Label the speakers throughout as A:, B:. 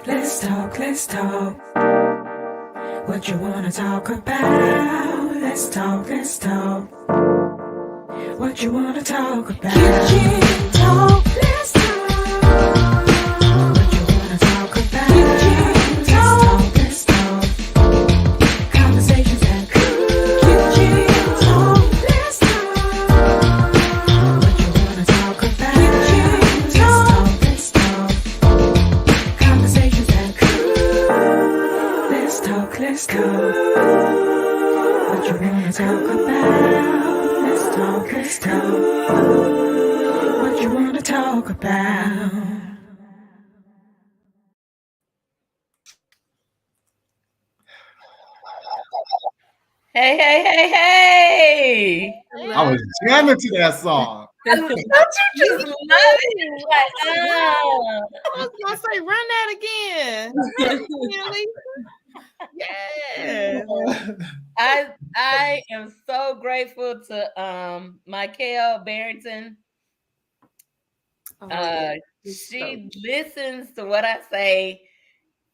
A: Let's talk. What you wanna talk about? Let's talk. What you wanna talk about? Kitchen talk. Let's talk. What you wanna talk about? Kitchen talk. Let's talk. Conversations that cool. Kitchen talk. Let's talk. What you wanna talk about? Kitchen talk. Let's talk. Conversations that cool. Let's talk. What you wanna talk about? Let's talk. What you wanna talk about?
B: Hey.
C: I was jamming to that song.
B: Don't you just love it? Like,
D: I was gonna say, run that again. Yes.
B: I am so grateful to Michael Barrington. She listens to what I say,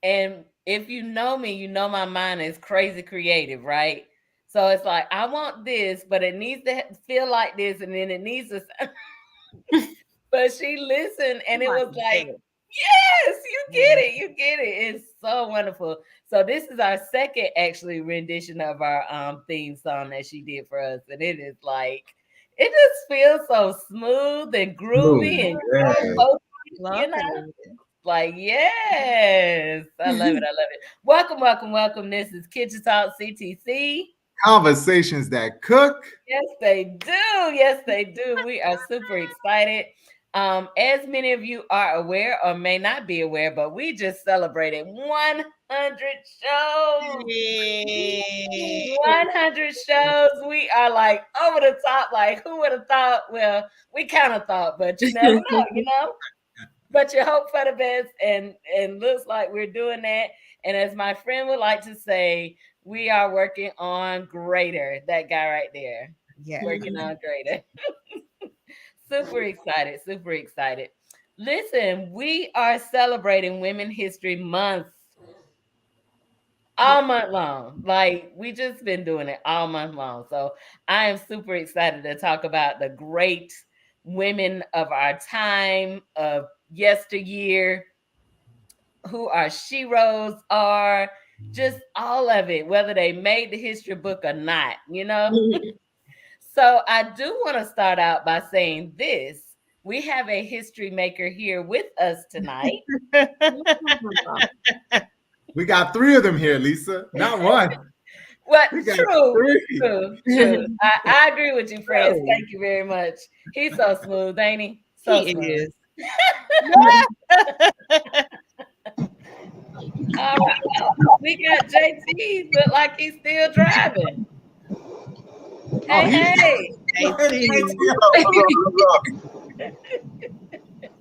B: and if you know me, you know my mind is crazy creative, right? So it's like, I want this, but it needs to feel like this, and then it needs to. But she listened, and it was like, yes, you get it. It's so wonderful. So this is our second actually rendition of our theme song that she did for us, and it is like, it just feels so smooth and groovy and you know, like, yes, I love it. Welcome. This is Kitchen Talk CTC.
C: Conversations that cook.
B: Yes, they do. We are super excited. As many of you are aware or may not be aware, but we just celebrated 100 shows.
D: Yay.
B: 100 shows. We are like over the top. Like, who would have thought? Well, we kind of thought, but you never know, you know. But you hope for the best, and looks like we're doing that. And as my friend would like to say, we are working on greater. That guy right there.
D: Yeah.
B: Working on greater. Super excited. Listen, we are celebrating Women History Month all month long. Like, we just been doing it all month long. So I am super excited to talk about the great women of our time, of yesteryear, who our sheroes are, just all of it, whether they made the history book or not, you know? So I do want to start out by saying this. We have a history maker here with us tonight.
C: We got 3 of them here, Lisa. Not one.
B: What? True. I agree with you, friends. Thank you very much. He's so smooth, ain't he? So smooth.
D: Is.
B: All right. We got JT, look like he's still driving. Hey.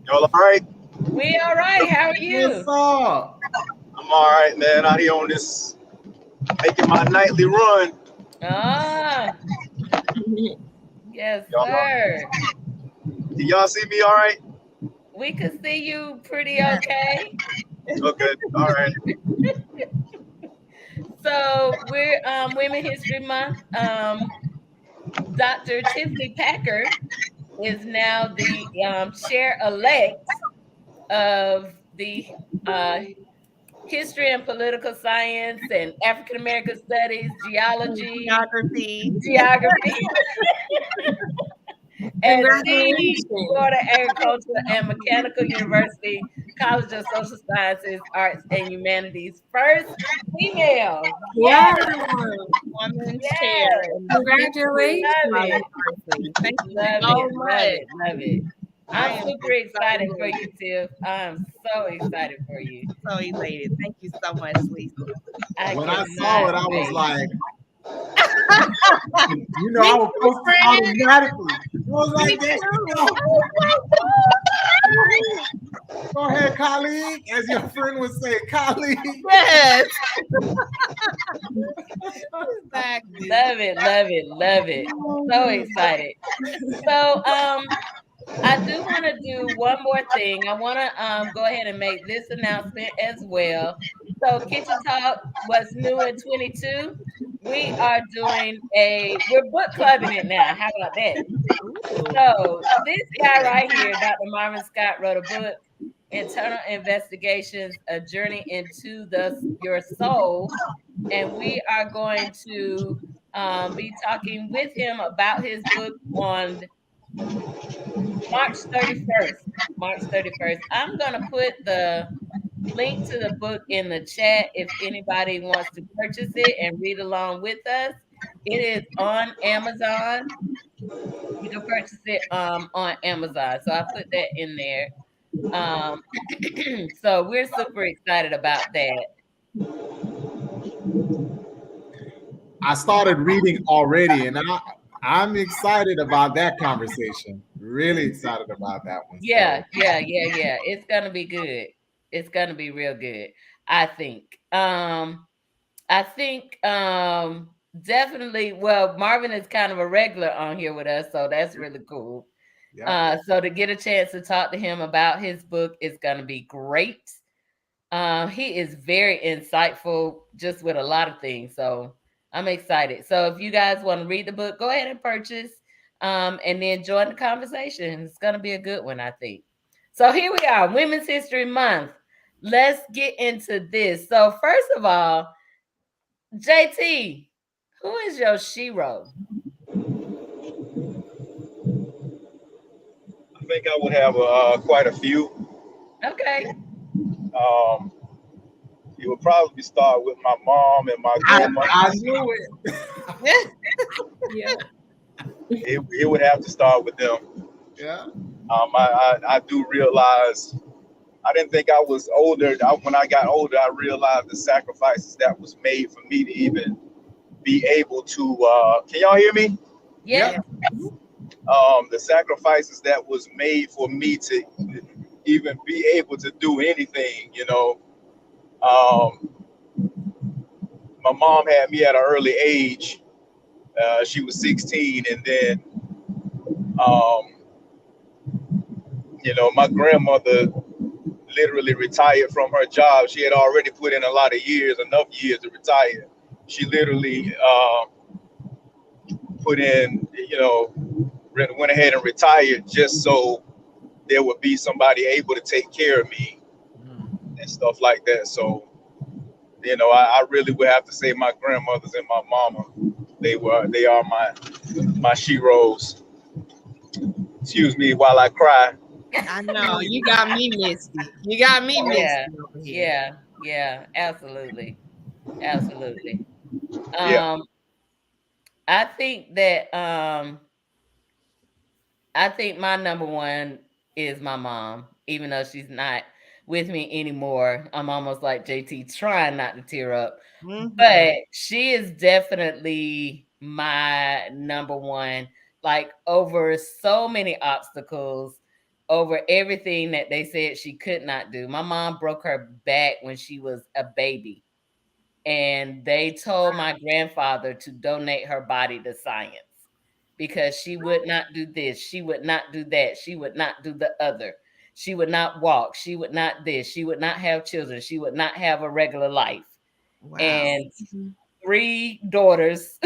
E: Y'all all right?
B: We all right. How are you?
C: What's up?
E: I'm all right, man. Out here on this, making my nightly run.
B: Yes,
E: Y'all
B: sir.
E: Do y'all see me all right?
B: We could see you pretty okay.
E: Okay, all right.
B: So we're Women History Month. Dr. Tiffany Packer is now the chair-elect of the History and Political Science and African American Studies, Geography. And the Florida Agricultural and Mechanical University College of Social Sciences, Arts, and Humanities first female.
D: Yeah. Woman's chair.
B: Congratulations.
D: Thank you so much.
B: Love it. I'm super excited for you, Tiff. I'm so excited for you.
D: So elated. Thank you so much, Lisa.
C: When I saw it, I was like, you know, I was posting automatically. I was like, go ahead, colleague, as your friend would say, colleague.
D: Yes.
B: Exactly. Love it. So excited. So I do want to do one more thing. I want to go ahead and make this announcement as well. So, Kitchen Talk, what's new in 22? We are doing we're book clubbing it now. How about that?
D: Ooh.
B: So, this guy right here, Dr. Marvin Scott, wrote a book, Internal Investigations: A Journey into Your Soul, and we are going to be talking with him about his book on March 31st. March 31st. I'm going to put the link to the book in the chat if anybody wants to purchase it and read along with us. It is on Amazon. You can purchase it on Amazon. So I put that in there. Um, so we're super excited about that.
C: I started reading already, and I'm excited about that conversation. Really excited about that one.
B: Yeah,
C: So
B: yeah. It's gonna be good. It's gonna be real good, I think. I think definitely, well, Marvin is kind of a regular on here with us, so that's really cool.
C: yeah.
B: So to get a chance to talk to him about his book is gonna be great. He is very insightful just with a lot of things. So I'm excited. So if you guys want to read the book, go ahead and purchase and then join the conversation. It's going to be a good one, I think. So here we are, Women's History Month. Let's get into this. So, first of all, JT, who is your Shero?
E: I think I would have quite a few.
B: Okay.
E: Um, it would probably start with my mom and my grandma.
C: I knew it.
D: Yeah.
E: It would have to start with them.
C: Yeah.
E: I do realize I didn't think I was older. When I got older, I realized the sacrifices that was made for me to even be able to. Can y'all hear me?
B: Yes.
C: Yep.
E: The sacrifices that was made for me to even be able to do anything. Um, my mom had me at an early age. She was 16, and then um, my grandmother literally retired from her job. She had already put in a lot of years, enough years to retire. She literally put in, went ahead and retired just so there would be somebody able to take care of me and stuff like that. So, I really would have to say my grandmothers and my mama, they are my sheroes. Excuse me while I cry.
D: I know. You got me misty. You got me
B: Yeah.
D: misty over here.
B: Yeah. Absolutely. Absolutely.
E: Yeah.
B: Um, I think that I think my number one is my mom, even though she's not with me anymore. I'm almost like JT, trying not to tear up. But she is definitely my number one, like over so many obstacles, over everything that they said she could not do. My mom broke her back when she was a baby, and they told my grandfather to donate her body to science because she would not do this, she would not do that, she would not do the other, she would not walk, she would not this, she would not have children, she would not have a regular life.
D: Wow.
B: And three daughters,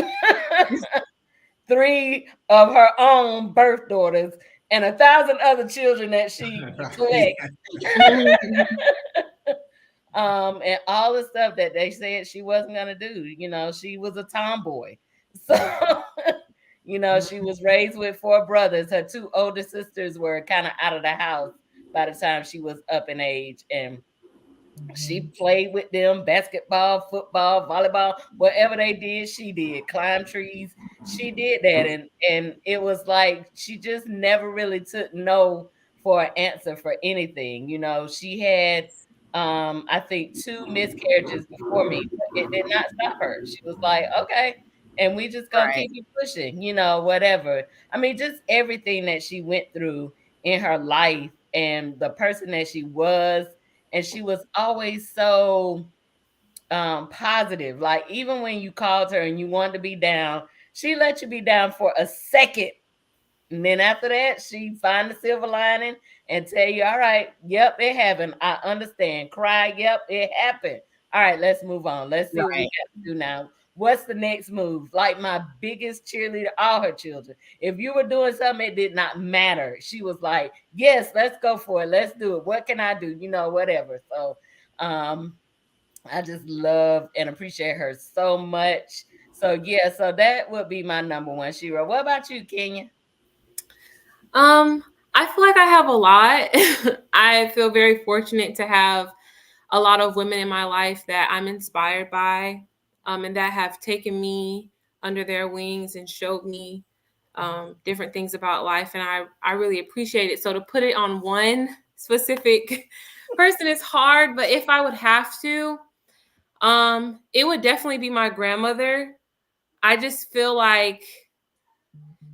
B: three of her own birth daughters, and 1,000 other children that she collects. And all the stuff that they said she wasn't gonna do. She was a tomboy. So, she was raised with four brothers. Her two older sisters were kind of out of the house by the time she was up in age. And she played with them basketball, football, volleyball, whatever they did, she did. Climb trees, she did that. And it was like she just never really took no for an answer for anything. She had I think two miscarriages before me, but it did not stop her. She was like, okay, and we just gonna
D: Right.
B: keep it pushing, whatever. I mean, just everything that she went through in her life and the person that she was, and she was always so positive. Like even when you called her and you wanted to be down, she let you be down for a second And then after that, she find the silver lining and tell you, all right, yep, it happened. I understand. Cry, yep, it happened. All right, let's move on. Let's see what we got to do now. What's the next move? Like my biggest cheerleader, all her children. If you were doing something, it did not matter. She was like, yes, let's go for it. Let's do it. What can I do? You know, whatever. So I just love and appreciate her so much. So yeah, so that would be my number one, Shero. What about you, Kenya?
F: I feel like I have a lot. I feel very fortunate to have a lot of women in my life that I'm inspired by, and that have taken me under their wings and showed me different things about life. And I really appreciate it. So to put it on one specific person is hard, but if I would have to, it would definitely be my grandmother. I just feel like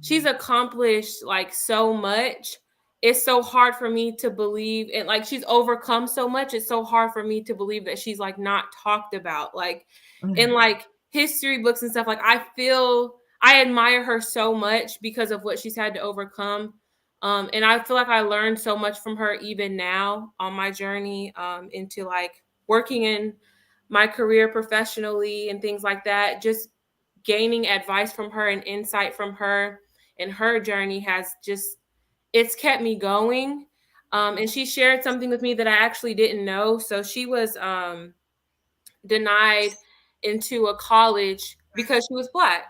F: she's accomplished like so much. It's so hard for me to believe, and like she's overcome so much. It's so hard for me to believe that she's like not talked about, like in like history books and stuff. Like I admire her so much because of what she's had to overcome. And I feel like I learned so much from her even now on my journey into like working in my career professionally and things like that. Just gaining advice from her and insight from her and her journey has just, it's kept me going. And she shared something with me that I actually didn't know. So she was denied into a college because she was Black.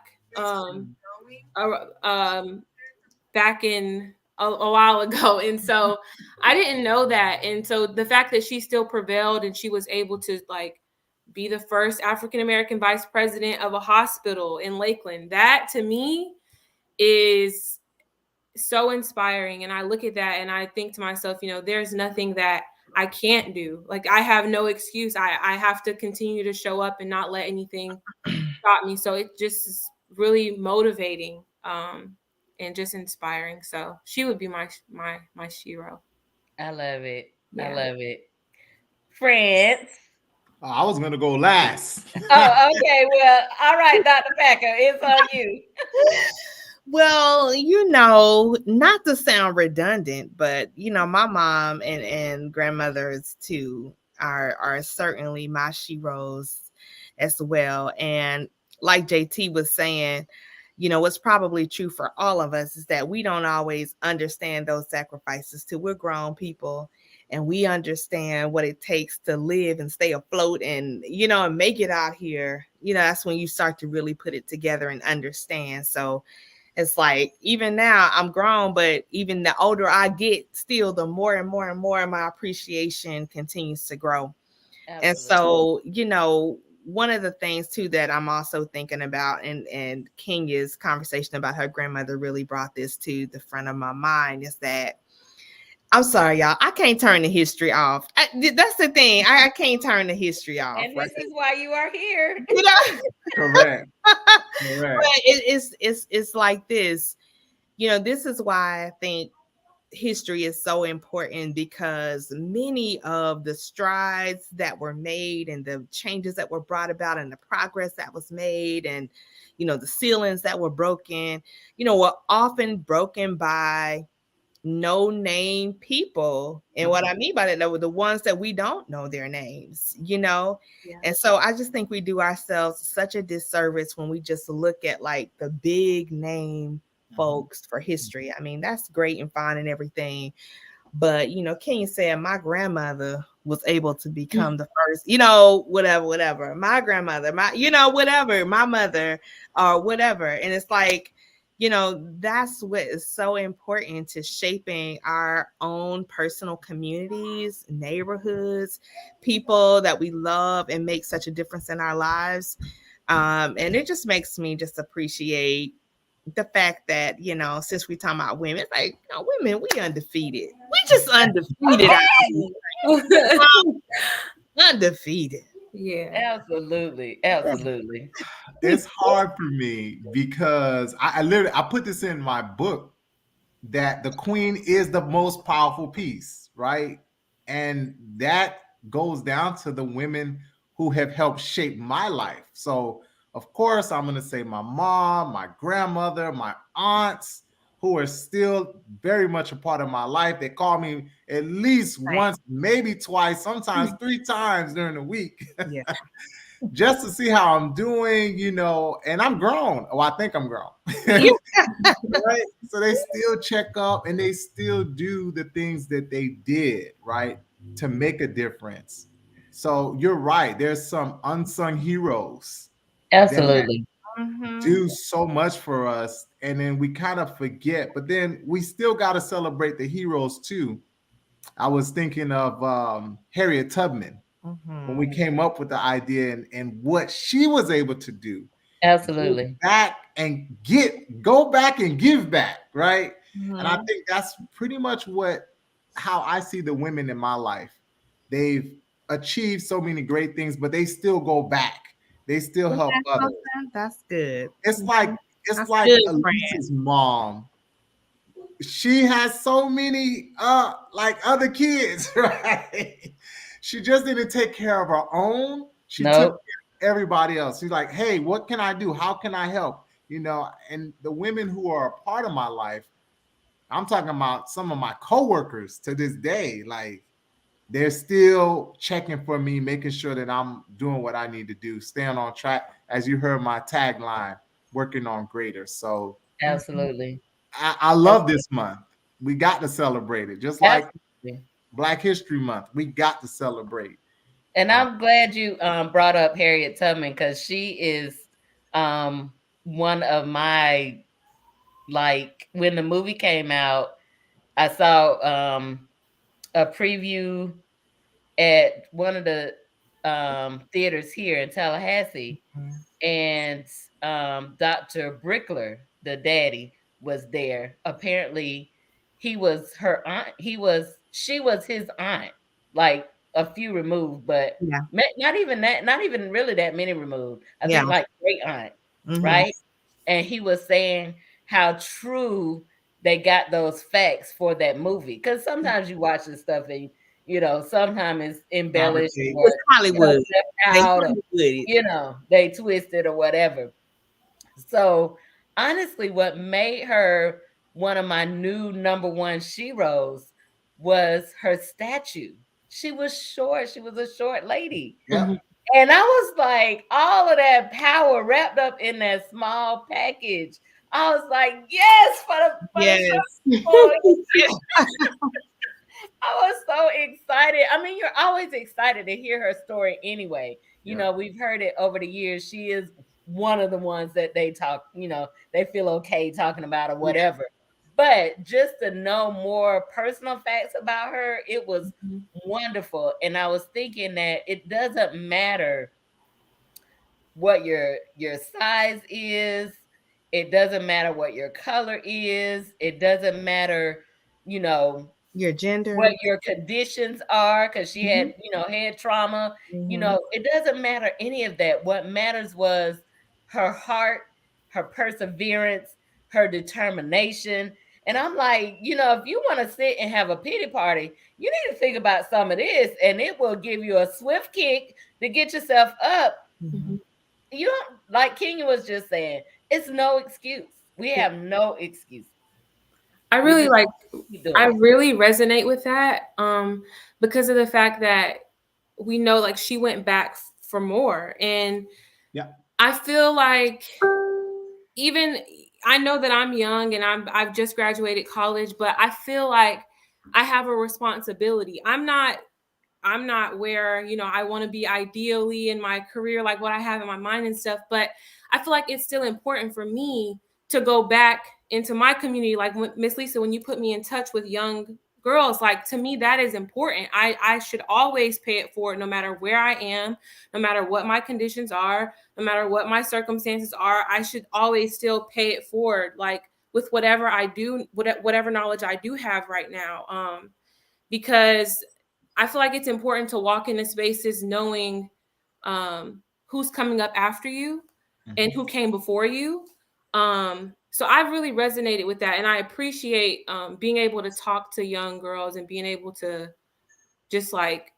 F: Back in a while ago. And so I didn't know that. And so the fact that she still prevailed and she was able to like be the first African-American vice president of a hospital in Lakeland, that to me is so inspiring. And I look at that and I think to myself, you know, there's nothing that I can't do. Like I have no excuse. I have to continue to show up and not let anything stop me. So it just is really motivating and just inspiring. So she would be my Shero.
B: I love it.
F: Yeah.
B: I love it. France.
C: I was gonna go last.
B: Oh, okay. Well, all right, Dr. Packer, it's on you.
D: Well, you know, not to sound redundant, but you know, my mom and grandmothers too are certainly my sheroes as well. And like JT was saying, you know, what's probably true for all of us is that we don't always understand those sacrifices till we're grown people and we understand what it takes to live and stay afloat and, you know, and make it out here. You know, that's when you start to really put it together and understand. So it's like, even now I'm grown, but even the older I get, still the more and more and more my appreciation continues to grow.
B: Absolutely.
D: And so, you know, one of the things too that I'm also thinking about, and Kenya's conversation about her grandmother really brought this to the front of my mind, is that I'm sorry, y'all, I can't turn the history off. That's the thing. I can't turn the history off.
B: And this is why you are here.
D: You know?
C: Correct.
D: But it's like this. You know, this is why I think history is so important, because many of the strides that were made and the changes that were brought about and the progress that was made and, you know, the ceilings that were broken, you know, were often broken by no name people. And what I mean by that, were the ones that we don't know their names, you know?
F: Yeah.
D: And so I just think we do ourselves such a disservice when we just look at like the big name folks for history. I mean, that's great and fine and everything. But, you know, Kenya said my grandmother was able to become the first, you know, whatever. My grandmother, you know, whatever, my mother or whatever. And it's like, you know, that's what is so important to shaping our own personal communities, neighborhoods, people that we love and make such a difference in our lives. And it just makes me just appreciate the fact that, you know, since we talking about women, it's like, you know, women, we undefeated. We just undefeated. Undefeated.
F: Yeah.
B: Absolutely.
C: It's hard for me because I literally I put this in my book that the queen is the most powerful piece, right? And that goes down to the women who have helped shape my life. So of course I'm going to say my mom, my grandmother, my aunts, who are still very much a part of my life. They call me at least once, maybe twice, sometimes 3 times during the week.
D: Yeah.
C: Just to see how I'm doing, you know, and I'm grown. Oh, I think I'm grown. Right? So they still check up and they still do the things that they did, right, to make a difference. So you're right. There's some unsung heroes that
B: Absolutely.
C: do so much for us, and then we kind of forget, but then we still got to celebrate the heroes too. I was thinking of Harriet Tubman when we came up with the idea and what she was able to do.
B: Absolutely.
C: Go back and give back, right? And I think that's pretty much how I see the women in my life. They've achieved so many great things, but they still go back. They still help others.
D: That's good.
C: It's like
D: That's
C: like
D: good,
C: Elise's mom. She has so many like other kids, right? She just didn't take care of her own. She took care of everybody else. She's like, hey, what can I do? How can I help? You know, and the women who are a part of my life, I'm talking about some of my coworkers to this day, like they're still checking for me, making sure that I'm doing what I need to do, staying on track. As you heard my tagline, working on greater. So
B: Absolutely.
C: I love this month. We got to celebrate it. Just like
B: Absolutely.
C: Black History Month, we got to celebrate.
B: And I'm glad you brought up Harriet Tubman, because she is one of my, like, when the movie came out, I saw a preview at one of the theaters here in Tallahassee, and Dr. Brickler, the daddy, was there. Apparently, he was her aunt. She was his aunt, like a few removed, but not even that, not even really that many removed. I think like great aunt, right? And he was saying how true they got those facts for that movie. Because sometimes you watch this stuff and you know, sometimes it's embellished, or,
D: Hollywood.
B: they twisted or whatever. So honestly, what made her one of my new number one sheroes was her statue. She was short. She was a short lady.
C: Yeah.
B: And I was like, all of that power wrapped up in that small package. I was like, yes, for the I was so excited. I mean, you're always excited to hear her story anyway. You know, we've heard it over the years. She is one of the ones that they talk, they feel okay talking about or whatever. But just to know more personal facts about her, it was wonderful. And I was thinking that it doesn't matter what your size is. It doesn't matter what your color is. It doesn't matter,
D: your gender,
B: what your conditions are, because she had, head trauma. It doesn't matter any of that. What matters was her heart, her perseverance, her determination. And I'm like, if you want to sit and have a pity party, you need to think about some of this, and it will give you a swift kick to get yourself up. You don't, like Kenya was just saying, it's no excuse. We have no excuse.
F: I really resonate with that because of the fact that we know, like, she went back for more. And I feel like, even, I know that I'm young and I've just graduated college, but I feel like I have a responsibility. I'm not where, I want to be ideally in my career, like what I have in my mind and stuff. But I feel like it's still important for me to go back into my community. Like Miss Lisa, when you put me in touch with young girls, like, to me, that is important. I should always pay it forward, no matter where I am, no matter what my conditions are, no matter what my circumstances are. I should always still pay it forward, like, with whatever I do, whatever knowledge I do have right now. Because I feel like it's important to walk into spaces knowing who's coming up after you and who came before you. So I've really resonated with that. And I appreciate being able to talk to young girls and being able to just, like,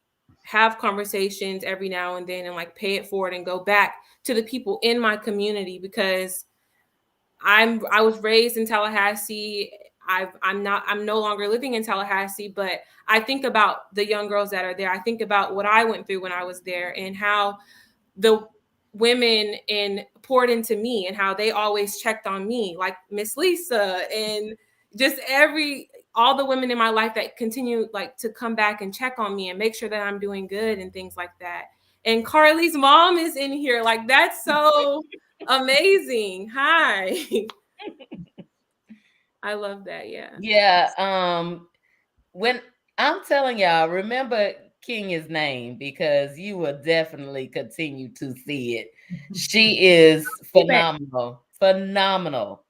F: have conversations every now and then and, like, pay it forward and go back to the people in my community, because I was raised in Tallahassee I'm no longer living in Tallahassee, but I think about the young girls that are there. I think about what I went through when I was there and how the women poured into me and how they always checked on me, like Miss Lisa and just all the women in my life that continue like to come back and check on me and make sure that I'm doing good and things like that. And Carly's mom is in here. Like, that's so amazing. Hi. I love that. Yeah.
B: Yeah. When I'm telling y'all, remember Kenya's name because you will definitely continue to see it. She is phenomenal, phenomenal.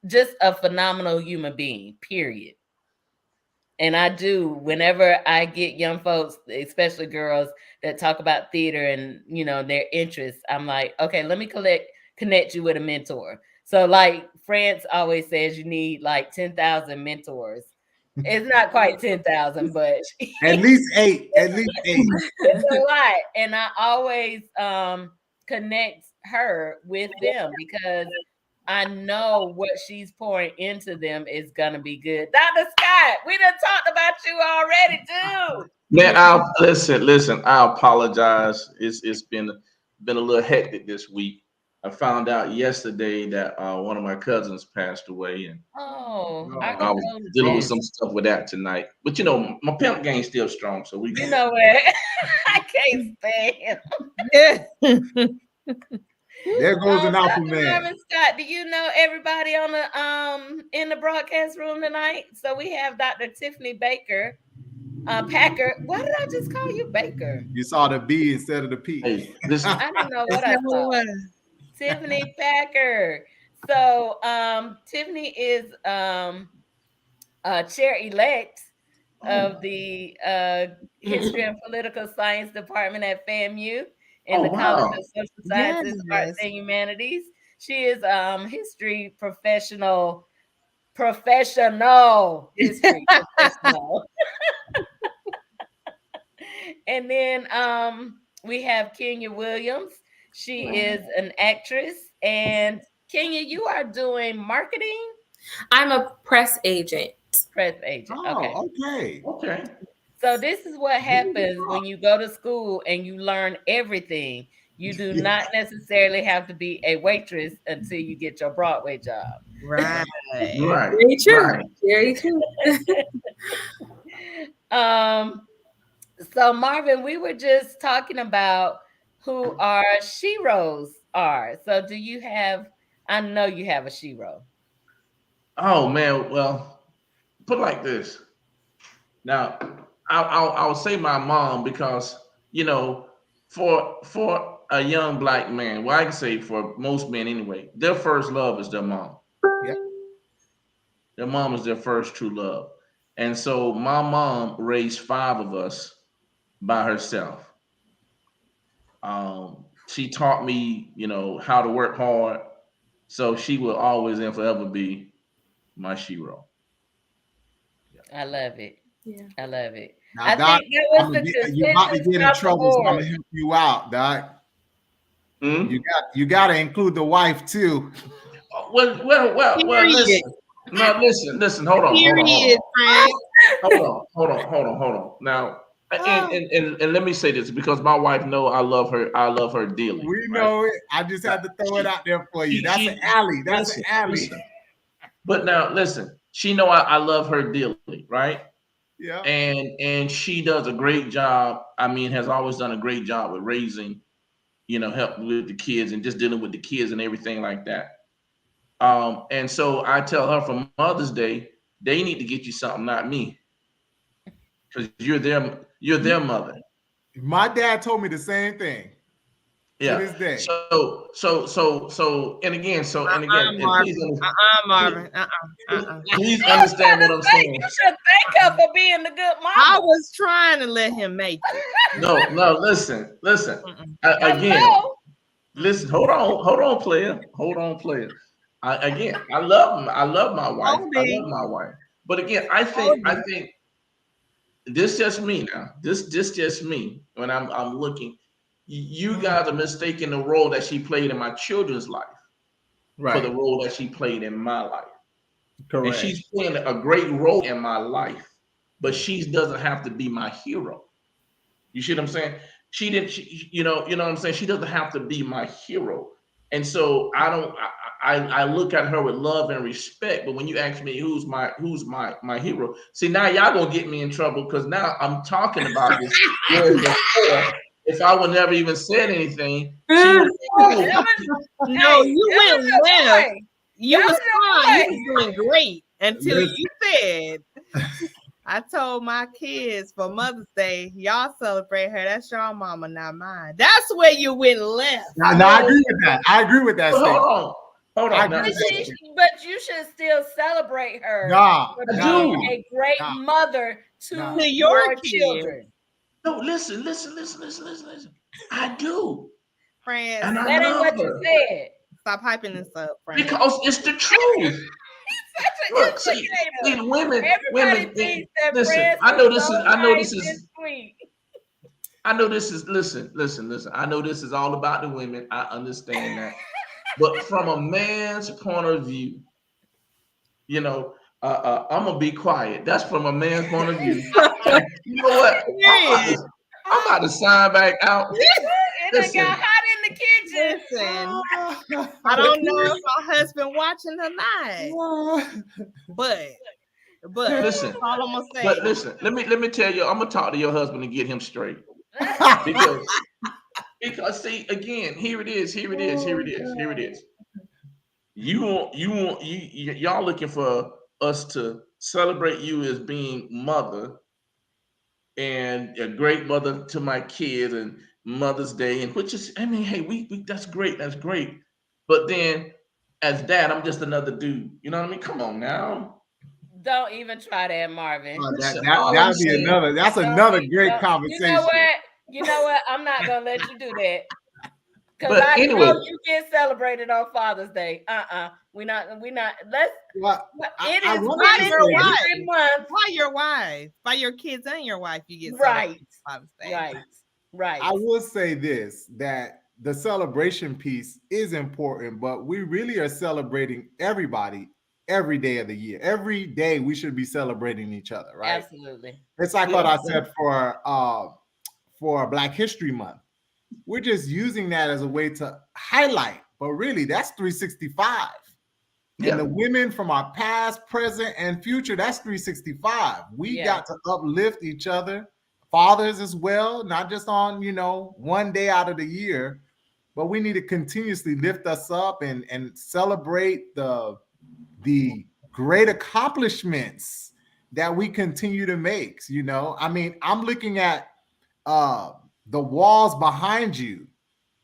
B: Just a phenomenal human being, period. And I do, whenever I get young folks, especially girls that talk about theater and, their interests, I'm like, okay, let me connect you with a mentor. So like France always says you need like 10,000 mentors. It's not quite 10,000, but
C: at least 8. At least 8.
B: It's a lot. And I always connect her with them because I know what she's pouring into them is gonna be good. Dr. Scott, we done talked about you already, too.
G: Man, I'll listen. I apologize. It's been a little hectic this week. I found out yesterday that one of my cousins passed away, and
B: Oh,
C: No.
B: I
G: I was
B: condole
G: dealing with
B: that.
G: some stuff with that tonight. But my pimp game's still strong, so we.
B: You know what? I can't stand him.
D: Yeah.
C: There goes an
B: Dr.
C: Aquaman.
B: Marvin Scott, do you know everybody on the in the broadcast room tonight? So we have Dr. Tiffany Baker, Packer. Why did I just call you Baker?
C: You saw the B instead of the P.
G: Hey, listen.
B: I didn't know what
D: That's
B: I
D: not what it
B: saw.
D: was.
B: Tiffany Packer. So Tiffany is chair elect of the History and Political Science Department at FAMU in the College
G: Wow.
B: of Social Sciences, Arts,
D: Yes.
B: and Humanities. She is history professional history professional. And then we have Kenya Williams. She is an actress. And Kenya, you are doing marketing?
F: I'm a press agent.
B: Press agent. Okay.
C: Oh, okay.
G: Okay.
B: So this is what happens when you go to school and you learn everything. You do not necessarily have to be a waitress until you get your Broadway job.
D: Right.
G: Right.
F: Very true.
G: Right.
F: Very true.
B: So Marvin, we were just talking about who our sheros are. So do you have? I know you have a shero.
G: Oh man. Well, put it like this. Now, I'll say my mom because for a young black man, well, I can say for most men anyway, their first love is their mom.
C: Yeah.
G: Their mom is their first true love, and so my mom raised 5 of us by herself. She taught me, how to work hard. So she will always and forever be my shero.
B: I love it.
F: Yeah.
B: I love it.
C: Now,
B: I
C: Doc,
B: think that was the
C: you about to
B: consensus
C: get in
B: across the
C: trouble, so I'm
B: board.
C: gonna help you out, Doc.
G: Hmm?
C: You got to include the wife too.
G: Well.
D: Period.
G: Listen. No, listen. Hold on.
D: Period, friend.
G: Hold on. Now, and let me say this because my wife know I love her. I love her dearly.
C: We
G: right?
C: know it. I just had to throw it out there for you. That's an alley. That's an alley.
G: Listen. But now, listen. She know I love her dearly, right?
C: Yeah.
G: And she does a great job. I mean, has always done a great job with raising, help with the kids and just dealing with the kids and everything like that. And so I tell her for Mother's Day, they need to get you something, not me, because you're their mother.
C: My dad told me the same thing.
G: Yeah.
C: To this day.
G: So, and again, and
D: Marvin.
G: please understand what I'm saying.
B: You should thank her for being the good mom.
D: I was trying to let him make it.
G: No, listen. Again, listen. Hold on, player. I love my wife. I love my wife. But again, I think this just me now. This just me. When I'm looking, you guys are mistaking the role that she played in my children's life for the role that she played in my life.
C: Correct.
G: And she's playing a great role in my life, but she doesn't have to be my hero. You see what I'm saying? She didn't, you know what I'm saying? She doesn't have to be my hero. And so I look at her with love and respect. But when you ask me who's my hero, see, now y'all gonna get me in trouble because now I'm talking about this. Whereas before, if I would never even said anything, she would
D: No, you went left. You
B: That
D: was
B: was
D: fine. You was doing great until
C: Listen.
D: you said, I told my kids for Mother's Day, y'all celebrate her. That's your mama, not mine. That's where you went left.
C: Now, I agree with that. I agree with that statement.
G: Hold on. Now,
B: But you should still celebrate her for
G: I
B: being
G: do.
B: a great mother to
D: To
B: your
D: your
B: children.
G: No, listen. I do.
D: Friends,
G: And I
B: That ain't
G: love
B: what you
G: her.
B: said.
D: stop hyping this up, friends.
G: Because it's the truth. Look, see, women.
B: Everybody thinks that
G: Listen,
B: friends
G: I know
B: are
G: this
B: so
G: is. I know
B: nice
G: this is.
B: and sweet.
G: I know this is. Listen. I know this is all about the women. I understand that. But from a man's point of view, you know, I'm gonna be quiet. That's from a man's point of view. You know what? I'm about to sign back out.
B: It done got hot in the kitchen.
D: Listen, I don't know if my husband watching or not, but
G: Listen,
D: that's all I'm gonna say.
G: but listen, let me tell you, I'm gonna talk to your husband and get him straight. Because see, again, here it is. Y'all looking for us to celebrate you as being mother and a great mother to my kids and Mother's Day, and which is, I mean, hey, we that's great. But then as dad, I'm just another dude. You know what I mean? Come on now.
B: Don't even try that, Marvin.
C: That'd be another. That's another great conversation.
B: You know what? I'm not gonna let you do that. Because
G: But
B: I
G: anyway,
B: know you get celebrated on Father's Day. We're not. Let's. It is Women's Month.
D: By your wife, by your kids and your wife, you get
B: right.
D: Father's Day.
B: Right.
C: I will say this, that the celebration piece is important, but we really are celebrating everybody every day of the year. Every day we should be celebrating each other, right?
B: Absolutely.
C: It's like what I said for Black History Month. We're just using that as a way to highlight, but really that's 365. And the women from our past, present, and future, that's 365. We got to uplift each other, fathers as well, not just on, one day out of the year, but we need to continuously lift us up and celebrate the great accomplishments that we continue to make. I mean, I'm looking at the walls behind you,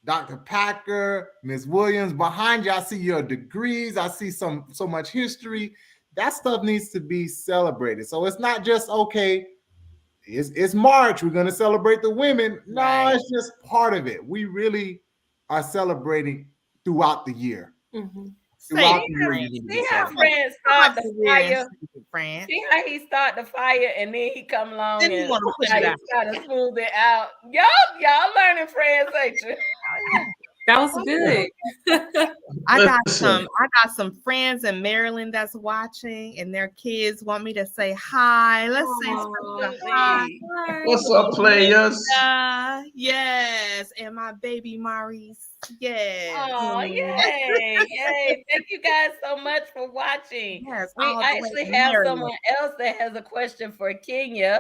C: Dr. Packer, Ms. Williams, behind you. I see your degrees. I see so much history. That stuff needs to be celebrated. So it's not just, okay, it's March, we're going to celebrate the women. No, it's just part of it. We really are celebrating throughout the year.
B: Mm-hmm. See how friends start the fire. See how he start the fire and then he come along and try to smooth it out. Y'all learning friends, ain't you?
F: That was good.
D: I got some friends in Maryland that's watching, and their kids want me to say hi. Let's say hi.
G: What's up, players?
D: Yes, and my baby Maurice. Yes.
B: Oh, yay. Thank you guys so much for watching.
D: Yes,
B: we actually have someone else that has a question for Kenya.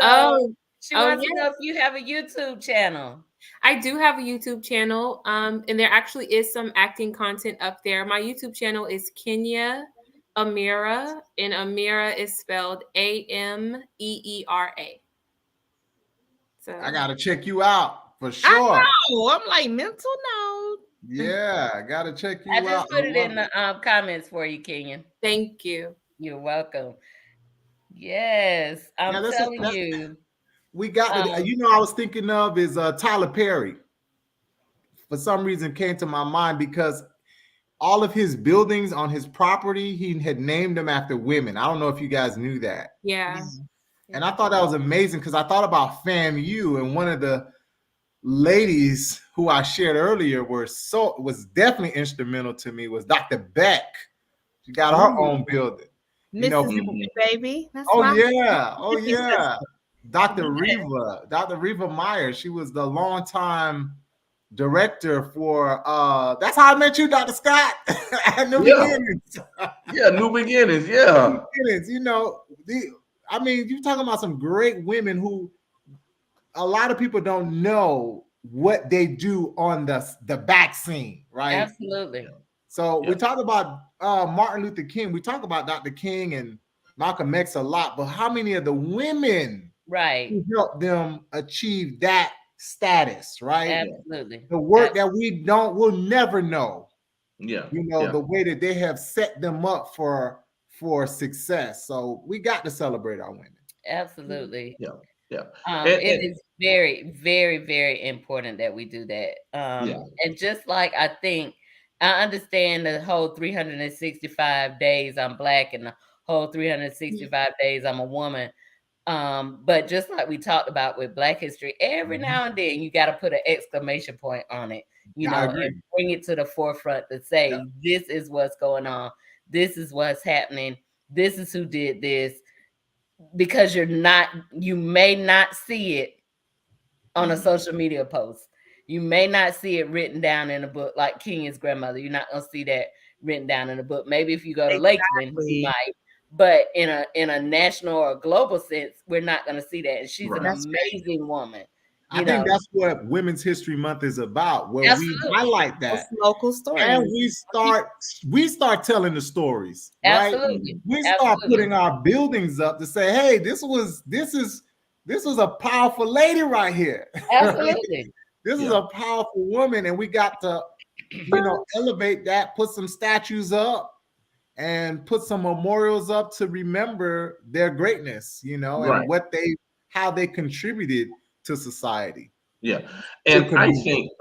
B: So she wants to know if you have a YouTube channel.
F: I do have a YouTube channel, and there actually is some acting content up there. My YouTube channel is Kenya Amira, and Amira is spelled Ameera. So
C: I gotta check you out for sure.
D: I know. I'm like mental note.
C: Yeah, I gotta check you out.
B: I just put it in the comments for you, Kenya.
F: Thank you.
B: You're welcome. Yes, I'm telling you.
C: We got I was thinking of is Tyler Perry. For some reason came to my mind because all of his buildings on his property, he had named them after women. I don't know if you guys knew that.
F: Yeah.
C: And I thought that was amazing because I thought about FAMU, and one of the ladies who I shared earlier was definitely instrumental to me was Dr. Beck, She got her own building. You know, people.
D: Mississippi baby. That's
C: Oh
D: my
C: yeah, oh
D: Mississippi
C: yeah.
D: sister.
C: Dr. Reva Meyer. She was the longtime director for That's How I Met You, Dr. Scott, at New
G: Yeah.
C: Beginnings.
G: Yeah, New Beginnings. Yeah.
C: New Beginnings, you know, I mean, you're talking about some great women who a lot of people don't know what they do on the back scene, right?
B: Absolutely.
C: So we
G: Yeah.
C: talk about Martin Luther King. We talk about Dr. King and Malcolm X a lot, but how many of the women
B: Right.
C: who helped them achieve that status, right?
B: Absolutely.
C: The work that we'll never know.
G: Yeah.
C: You know,
G: Yeah.
C: the way that they have set them up for success. So we got to celebrate our women.
B: Absolutely.
G: Yeah. Yeah.
B: It is very, very, very important that we do that.
G: Yeah.
B: And just like I think I understand the whole 365 days I'm black and the whole 365 days I'm a woman. But just like we talked about with Black history, every now and then you got to put an exclamation point on it, you
C: I
B: know,
C: agree.
B: and bring it to the forefront to say, this is what's going on. This is what's happening. This is who did this. Because you may not see it on a social media post. You may not see it written down in a book like Kenya's grandmother. You're not going to see that written down in a book. Maybe if you go to Lakeland, you might. But in a national or global sense, we're not going to see that. And she's an amazing woman.
C: I think that's what Women's History Month is about, where we highlight that
D: local stories,
C: and we start telling the stories. Right?
B: Absolutely.
C: We start putting our buildings up to say, "Hey, this was a powerful lady right here.
B: Absolutely.
C: This is a powerful woman, and we got to, elevate that, put some statues up, and put some memorials up to remember their greatness, and how they contributed to society."
G: Yeah. And I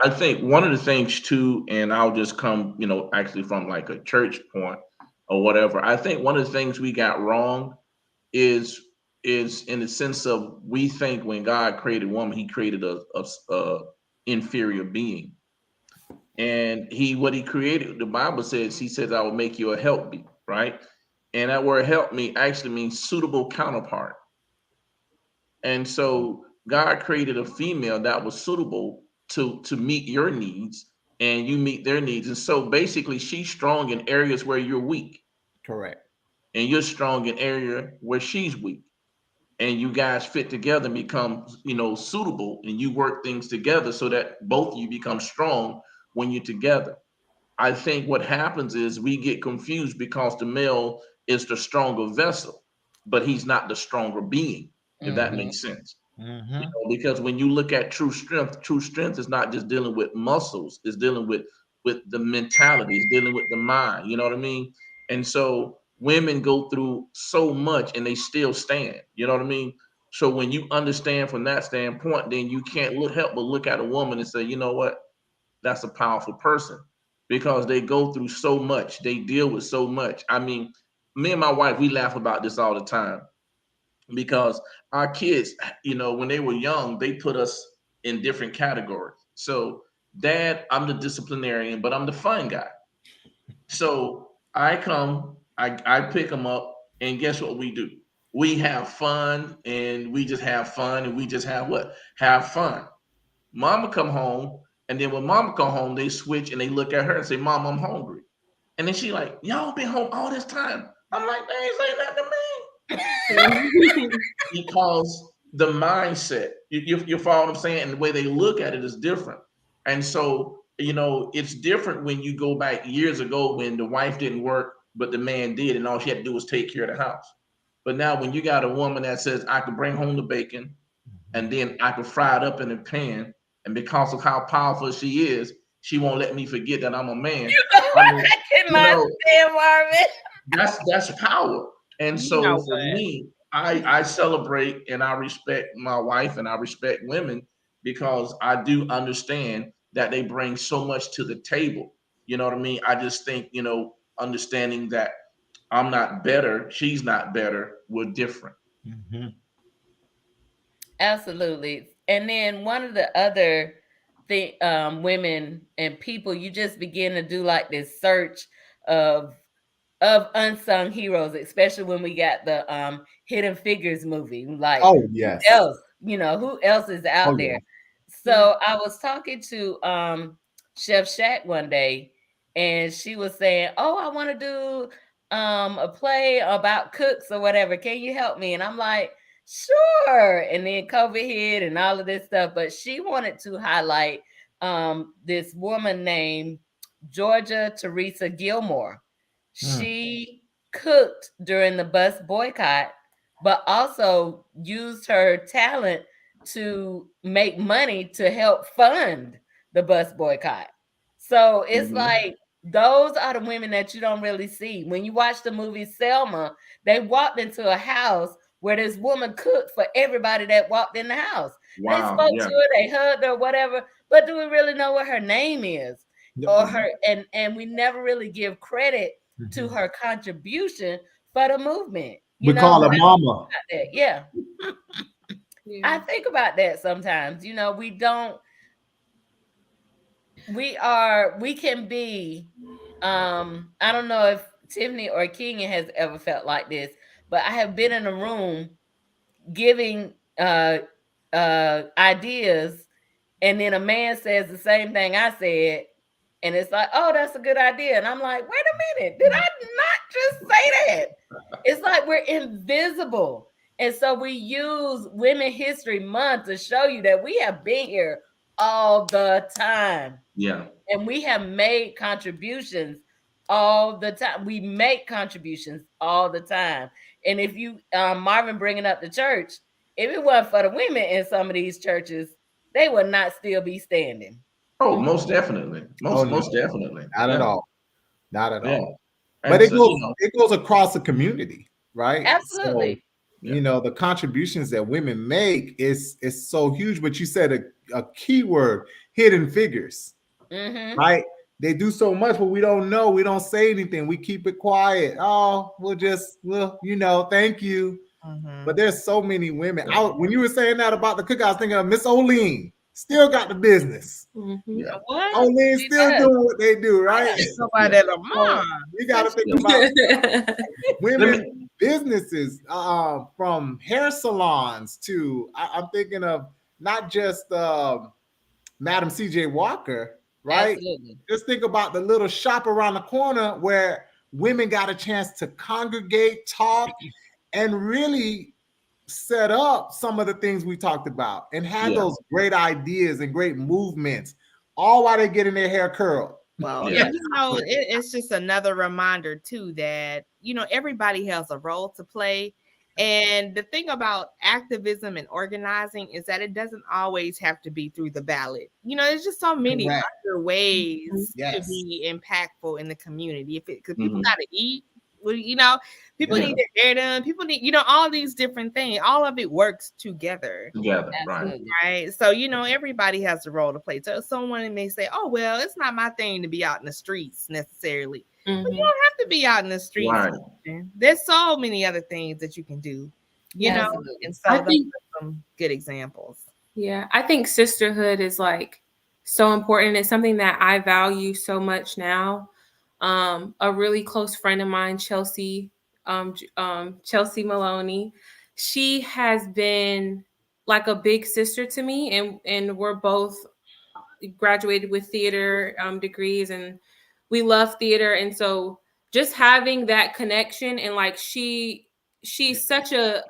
G: think one of the things too, and I'll just come, actually from like a church point or whatever. I think one of the things we got wrong is in the sense of, we think when God created woman, he created a inferior being. And what he created, the Bible says, he says, I will make you a help me, right? And that word help me actually means suitable counterpart. And so God created a female that was suitable to meet your needs, and you meet their needs. And so basically she's strong in areas where you're weak.
C: Correct.
G: And you're strong in area where she's weak. And you guys fit together and become, suitable, and you work things together so that both of you become strong when you're together. I think what happens is we get confused because the male is the stronger vessel, but he's not the stronger being, if that makes sense. Because when you look at true strength is not just dealing with muscles, it's dealing with the mentality, it's dealing with the mind, you know what I mean? And so women go through so much and they still stand, you know what I mean? So when you understand from that standpoint, then you can't help but look at a woman and say, you know what? That's a powerful person, because they go through so much, they deal with so much. I mean, me and my wife, we laugh about this all the time, because our kids, when they were young, they put us in different categories. So, Dad, I'm the disciplinarian, but I'm the fun guy. So I pick them up, and guess what we do? We have fun, and we just have fun, and we just have what? Have fun. Mama come home, and then when Mama come home, they switch and they look at her and say, Mom, I'm hungry. And then she like, y'all been home all this time. I'm like, they ain't saying that to me. Because the mindset, you follow what I'm saying? And the way they look at it is different. And so, it's different when you go back years ago when the wife didn't work, but the man did, and all she had to do was take care of the house. But now when you got a woman that says, I can bring home the bacon, and then I can fry it up in a pan, and because of how powerful she is, she won't let me forget that I'm a man.
B: I cannot stand Marvin.
G: That's power. And so for me, I celebrate and I respect my wife and I respect women, because I do understand that they bring so much to the table. You know what I mean? I just think, understanding that I'm not better, she's not better, we're different.
B: Absolutely. And then one of the other women and people, you just begin to do like this search of of unsung heroes, especially when we got the Hidden Figures movie. Like,
C: Oh
B: who
C: yes.
B: else? Who else is out
C: Oh,
B: there?
C: yeah.
B: So I was talking to Chef Shack one day, and she was saying, "Oh, I want to do a play about cooks or whatever. Can you help me?" And I'm like, "Sure." And then COVID hit and all of this stuff, but she wanted to highlight this woman named Georgia Teresa Gilmore. She cooked during the bus boycott, but also used her talent to make money to help fund the bus boycott. So it's like those are the women that you don't really see. When you watch the movie Selma, they walked into a house where this woman cooked for everybody that walked in the house. They
G: Wow.
B: spoke
G: Yeah.
B: to her, they hugged her, whatever. But do we really know what her name is? Or her and we never really give credit to her contribution for the movement.
C: We call her mama.
B: Yeah.
F: Yeah.
B: I think about that sometimes. We don't we can be I don't know if Tiffany or Kenya has ever felt like this, but I have been in a room giving ideas, and then a man says the same thing I said, and it's like, oh, that's a good idea. And I'm like, wait a minute, did I not just say that? It's like we're invisible. And so we use Women History Month to show you that we have been here all the time.
G: Yeah.
B: And we have made contributions all the time. We make contributions all the time. And if you, Marvin bringing up the church, if it wasn't for the women in some of these churches, they would not still be standing.
G: Oh, most definitely. Most
C: no.
G: definitely.
C: Not at
G: Yeah.
C: all. Not at
G: Yeah.
C: all.
G: And
C: But it
G: so,
C: goes it goes across the community, right?
B: Absolutely.
C: So, the contributions that women make is so huge. But you said a key word, hidden figures, right? They do so much, but we don't know. We don't say anything. We keep it quiet. Oh, thank you. But there's so many women. When you were saying that about the cook, I was thinking of Miss Oline. Still got the business.
G: Yeah.
B: What?
C: Oline still doing what they do, right?
D: Somebody that mom.
C: You got to think about women businesses, from hair salons to I'm thinking of not just Madam CJ Walker, right?
B: Absolutely.
C: Just think about the little shop around the corner where women got a chance to congregate, talk, and really set up some of the things we talked about and had those great ideas and great movements, all while they're getting their hair curled.
D: Well, it's just another reminder too that everybody has a role to play. And the thing about activism and organizing is that it doesn't always have to be through the ballot. There's just so many other ways to be impactful in the community. Because people got to eat. Well, people need their hair done. People need, all these different things. All of it works together. Right. So, everybody has a role to play. So someone may say, oh, well, it's not my thing to be out in the streets necessarily. But you don't have to be out in the streets.
G: Right.
D: There's so many other things that you can do, and so I think some good examples.
F: Yeah. I think sisterhood is like so important. It's something that I value so much now. A really close friend of mine, Chelsea Maloney, she has been like a big sister to me, and we're both graduated with theater degrees, and we love theater. And so just having that connection, and like she's such a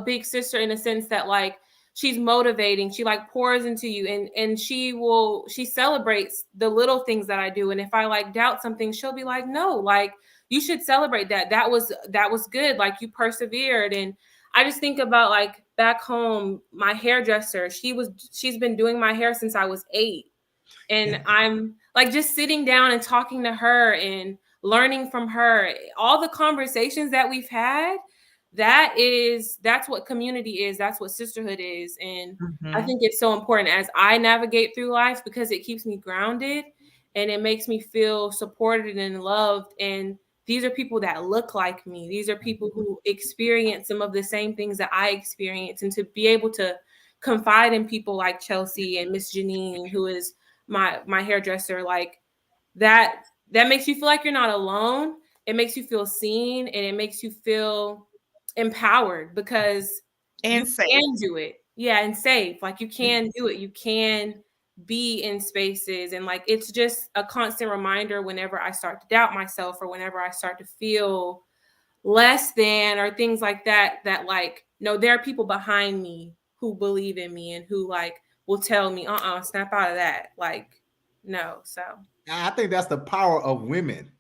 F: big sister in a sense that like she's motivating, she like pours into you, and she celebrates the little things that I do. And if I like doubt something, she'll be like, no, like you should celebrate that was good, like you persevered. And I just think about like back home, my hairdresser, she's been doing my hair since I was 8. And I'm like just sitting down and talking to her and learning from her, all the conversations that we've had. That's what community is. That's what sisterhood is. And I think it's so important as I navigate through life, because it keeps me grounded and it makes me feel supported and loved. And these are people that look like me. These are people who experience some of the same things that I experience. And to be able to confide in people like Chelsea and Miss Janine, who is my hairdresser, like that makes you feel like you're not alone. it makes you feel seen, and it makes you feel empowered because you
D: And safe.
F: can do it. Yeah, and safe. Like, you can do it. You can be in spaces, and like, it's just a constant reminder whenever I start to doubt myself, or whenever I start to feel less than, or things like that, that like, no, there are people behind me who believe in me and who like will tell me, snap out of that. Like, no. So
C: I think that's the power of women.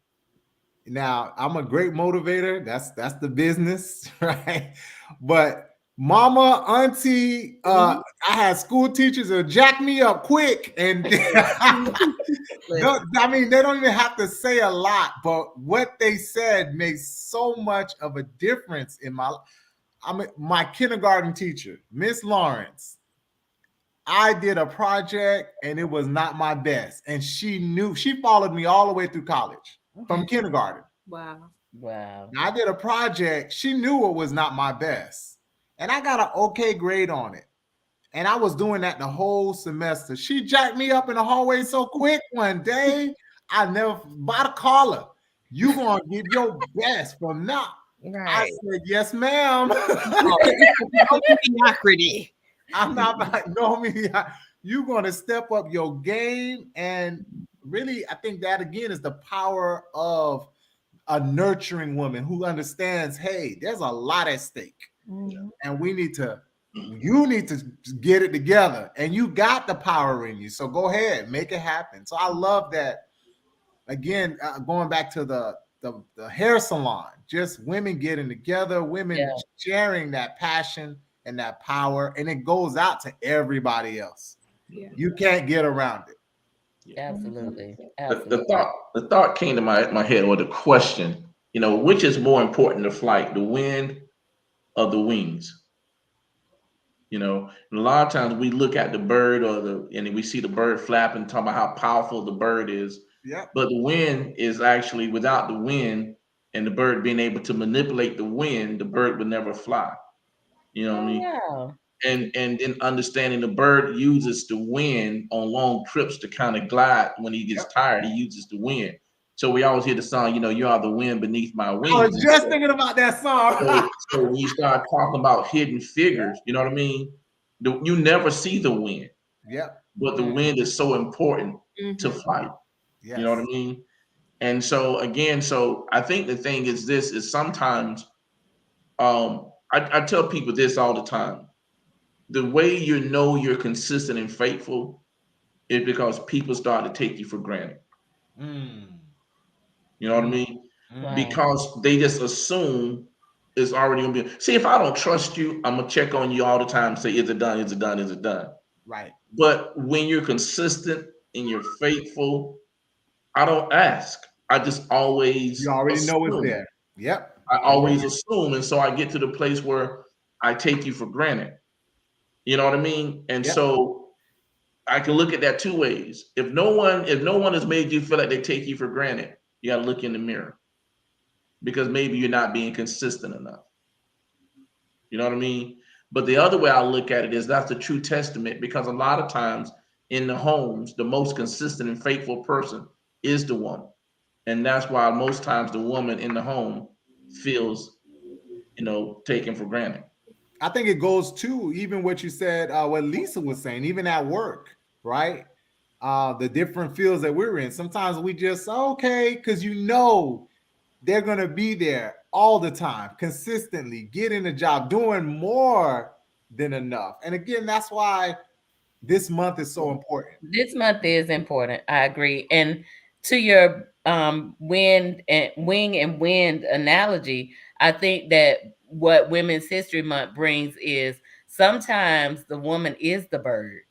C: Now, I'm a great motivator. That's the business, right? But mama, auntie, I had school teachers who jack me up quick, and I mean, they don't even have to say a lot, but what they said makes so much of a difference in my kindergarten teacher, Miss Lawrence. I did a project and it was not my best, and she followed me all the way through college from kindergarten.
F: wow.
C: I did a project. She knew it was not my best, and I got an okay grade on it. And I was doing that the whole semester. She jacked me up in the hallway so quick one day. I never by the collar. You gonna give your best from now. I
D: Right.
C: said, yes, ma'am.
D: Mediocrity.
C: I'm not like, no, you're gonna step up your game. And really, I think that again is the power of a nurturing woman who understands, hey, there's a lot at stake, and you need to get it together, and you got the power in you. So go ahead, make it happen. So I love that. Again, going back to the hair salon, just women getting together, women sharing that passion and that power, and it goes out to everybody else.
F: Yeah.
C: You can't get around it.
B: Absolutely.
G: The thought came to my head, or the question, which is more important to flight, the wind or the wings? And a lot of times we look at the bird and we see the bird flapping, talking about how powerful the bird is.
C: Yeah.
G: But the wind is actually, without the wind and the bird being able to manipulate the wind, the bird would never fly. You know what I mean?
B: Yeah.
G: And then understanding the bird uses the wind on long trips to kind of glide. When he gets tired, he uses the wind. So we always hear the song, you are the wind beneath my wings.
C: I was just thinking about that song.
G: So when you start talking about hidden figures, you know what I mean? You never see the wind.
C: Yep.
G: But the wind is so important to flight.
C: Yes.
G: You know what I mean? And so again, I think the thing is this is sometimes I tell people this all the time. The way you're consistent and faithful is because people start to take you for granted. You know what I mean?
B: Wow.
G: Because they just assume it's already gonna be. See, if I don't trust you, I'm gonna check on you all the time and say, is it done? Is it done? Is it done?
C: Right.
G: But when you're consistent and you're faithful, I don't ask. I just always
C: You already know it's there. Yep.
G: I always assume. And so I get to the place where I take you for granted. You know what I mean? And so I can look at that two ways. If no one has made you feel like they take you for granted, you gotta look in the mirror. Because maybe you're not being consistent enough. You know what I mean? But the other way I look at it is that's the true testament, because a lot of times in the homes, the most consistent and faithful person is the woman. And that's why most times the woman in the home feels, taken for granted.
C: I think it goes to even what you said, what Lisa was saying, even at work, right? The different fields that we're in. Sometimes we just, okay, because they're going to be there all the time, consistently, getting a job, doing more than enough. And again, that's why this month is so important.
B: This month is important. I agree. And to your wind and wing and wind analogy, I think that what Women's History Month brings is sometimes the woman is the bird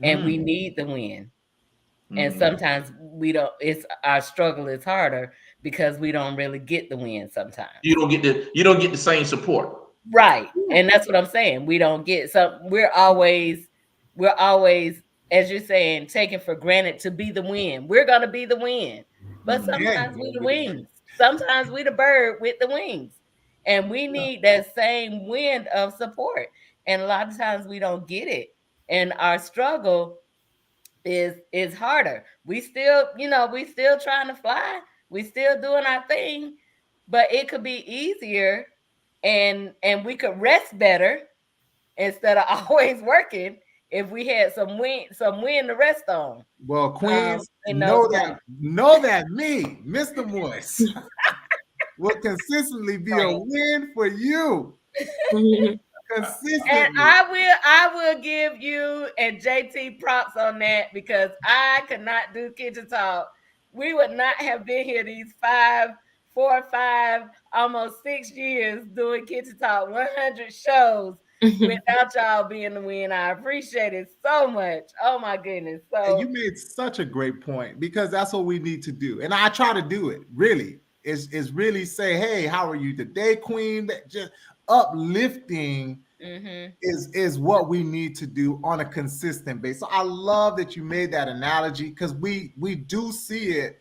B: and we need the wind. And sometimes we don't, our struggle is harder because we don't really get the wind sometimes.
G: You don't get the same support.
B: Right. And that's what I'm saying. We don't get we're always, as you're saying, taken for granted to be the wind. We're gonna be the wind. But sometimes we the wings. Sometimes we the bird with the wings. And we need that same wind of support. And a lot of times we don't get it. And our struggle is harder. We still trying to fly, We still doing our thing, but it could be easier, and we could rest better instead of always working if we had some wind to rest on.
C: Well, Queens,
B: In those months.
C: know that me, Mr. Moise, will consistently be a win for you. Consistently.
B: And I will give you and JT props on that, because I could not do kitchen talk. We would not have been here these 4 or 5, almost 6 years doing kitchen talk, 100 shows without y'all being the win. I appreciate it so much. Oh my goodness. So
C: and you made such a great point, because that's what we need to do. And I try to do it really is really say, hey, how are you today, Queen? That just uplifting is what we need to do on a consistent basis. So I love that you made that analogy, because we do see it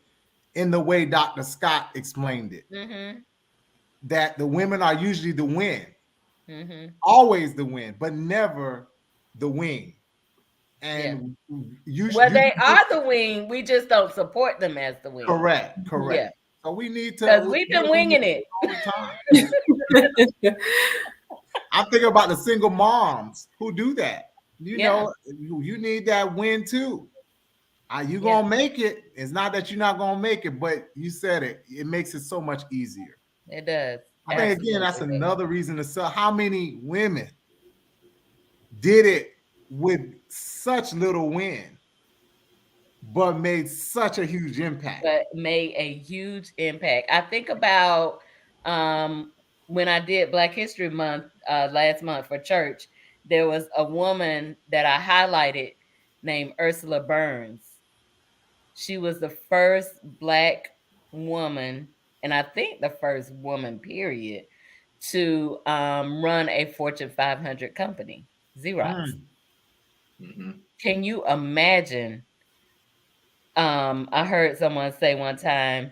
C: in the way Dr. Scott explained it. That the women are usually the win, always the win, but never the wing. And
B: they are the wing. We just don't support them as the wing.
C: Correct.
B: Yeah.
C: So we need to,
B: because we've been winging it
C: all the time. I'm thinking about the single moms who do that. You know, you need that win too. You gonna make it. It's not that you're not gonna make it, but you said it. It makes it so much easier.
B: It does.
C: I think again, that's another reason to sell. How many women did it with such little win, but made such a huge impact?
B: I think about when I did Black History Month last month for church, there was a woman that I highlighted named Ursula Burns. She was the first Black woman, and I think the first woman, period, to run a Fortune 500 company, Xerox. Can you imagine? I heard someone say one time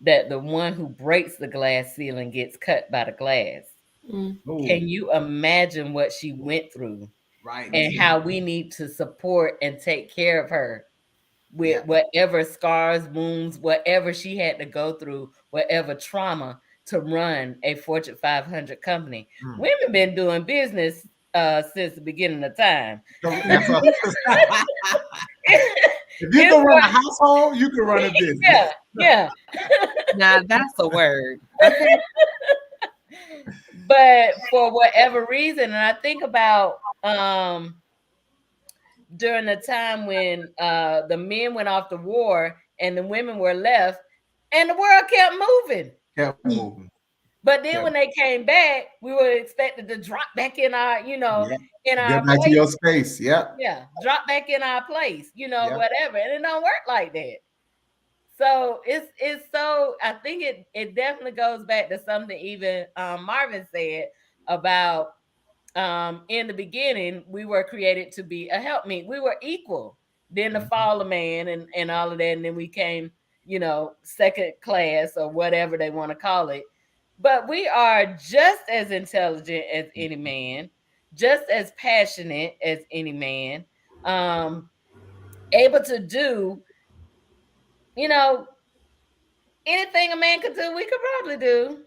B: that the one who breaks the glass ceiling gets cut by the glass. Can you imagine what she went through?
C: Right.
B: And how we need to support and take care of her with whatever scars, wounds, whatever she had to go through, whatever trauma, to run a Fortune 500 company. Women been doing business since the beginning of time.
C: If you can run a household, you can run a business.
B: Yeah.
D: Now that's a word.
B: But for whatever reason, and I think about during the time when the men went off to war and the women were left, and the world kept moving. But then when they came back, we were expected to drop back in our, in our
C: get back
B: place.
C: to your space.
B: Drop back in our place, whatever. And it don't work like that. So it's so, I think it definitely goes back to something even Marvin said about in the beginning, we were created to be a helpmeet. We were equal. Then the fall of man and all of that, and then we came, second class or whatever they want to call it. But we are just as intelligent as any man, just as passionate as any man, able to do, anything a man could do, we could probably do.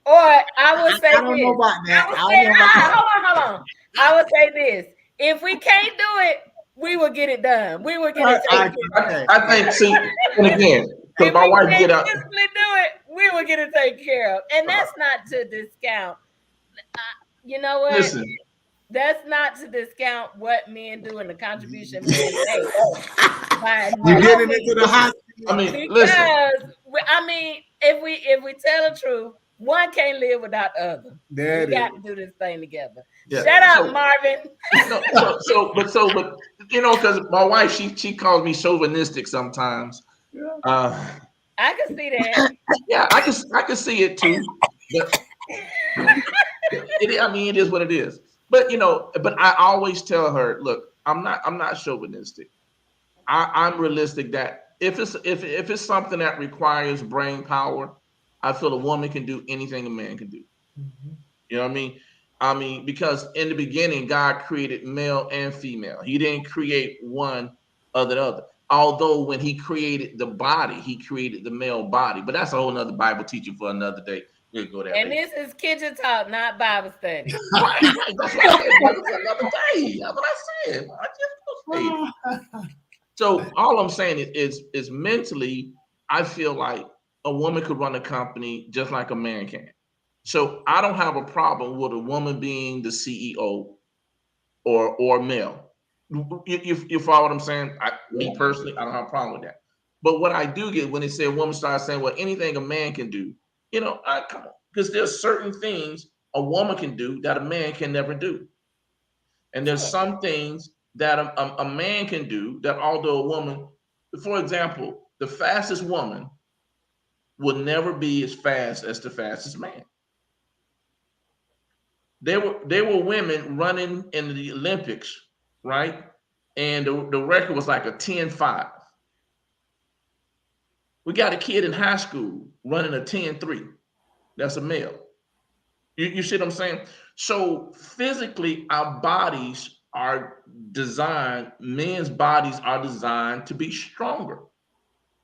B: Or I would say
C: I don't know about that.
B: Hold on. I would say this. If we can't do it, we will get it done. We will get it taken care of.
G: I think, see, and again, because my wife get up.
B: If we physically do it, we will get it taken care of. And that's not to discount. You know what?
G: Listen.
B: That's not to discount what men do and the contribution men make.
C: You're getting into the hot.
G: I mean, listen.
B: I mean, if we tell the truth, one can't live without the other. We got to do this thing together. Yeah. Shut up, Marvin.
G: But because my wife, she calls me chauvinistic sometimes.
B: I can see that.
G: Yeah, I can see it too. But it is what it is. But but I always tell her, look, I'm not chauvinistic. I'm realistic that if it's something that requires brain power, I feel a woman can do anything a man can do. You know what I mean? I mean, because in the beginning, God created male and female. He didn't create one other than other. Although when he created the body, he created the male body. But that's a whole nother Bible teaching for another day. We'll go there.
B: And
G: later.
B: this is kitchen talk, not Bible study.
G: Right. That's what I said. Bible for another day. That's what I said. I just say. So all I'm saying is mentally, I feel like a woman could run a company just like a man can. So I don't have a problem with a woman being the CEO or male. You follow what I'm saying? Me personally, I don't have a problem with that. But what I do get when they say a woman starts saying, well, anything a man can do, come on. Because there's certain things a woman can do that a man can never do. And there's some things that a man can do that although a woman, for example, the fastest woman will never be as fast as the fastest man. There were women running in the Olympics, right? And the record was like a 10.5. We got a kid in high school running a 10.3. That's a male. You see what I'm saying? So physically, our bodies are designed, men's bodies are designed to be stronger.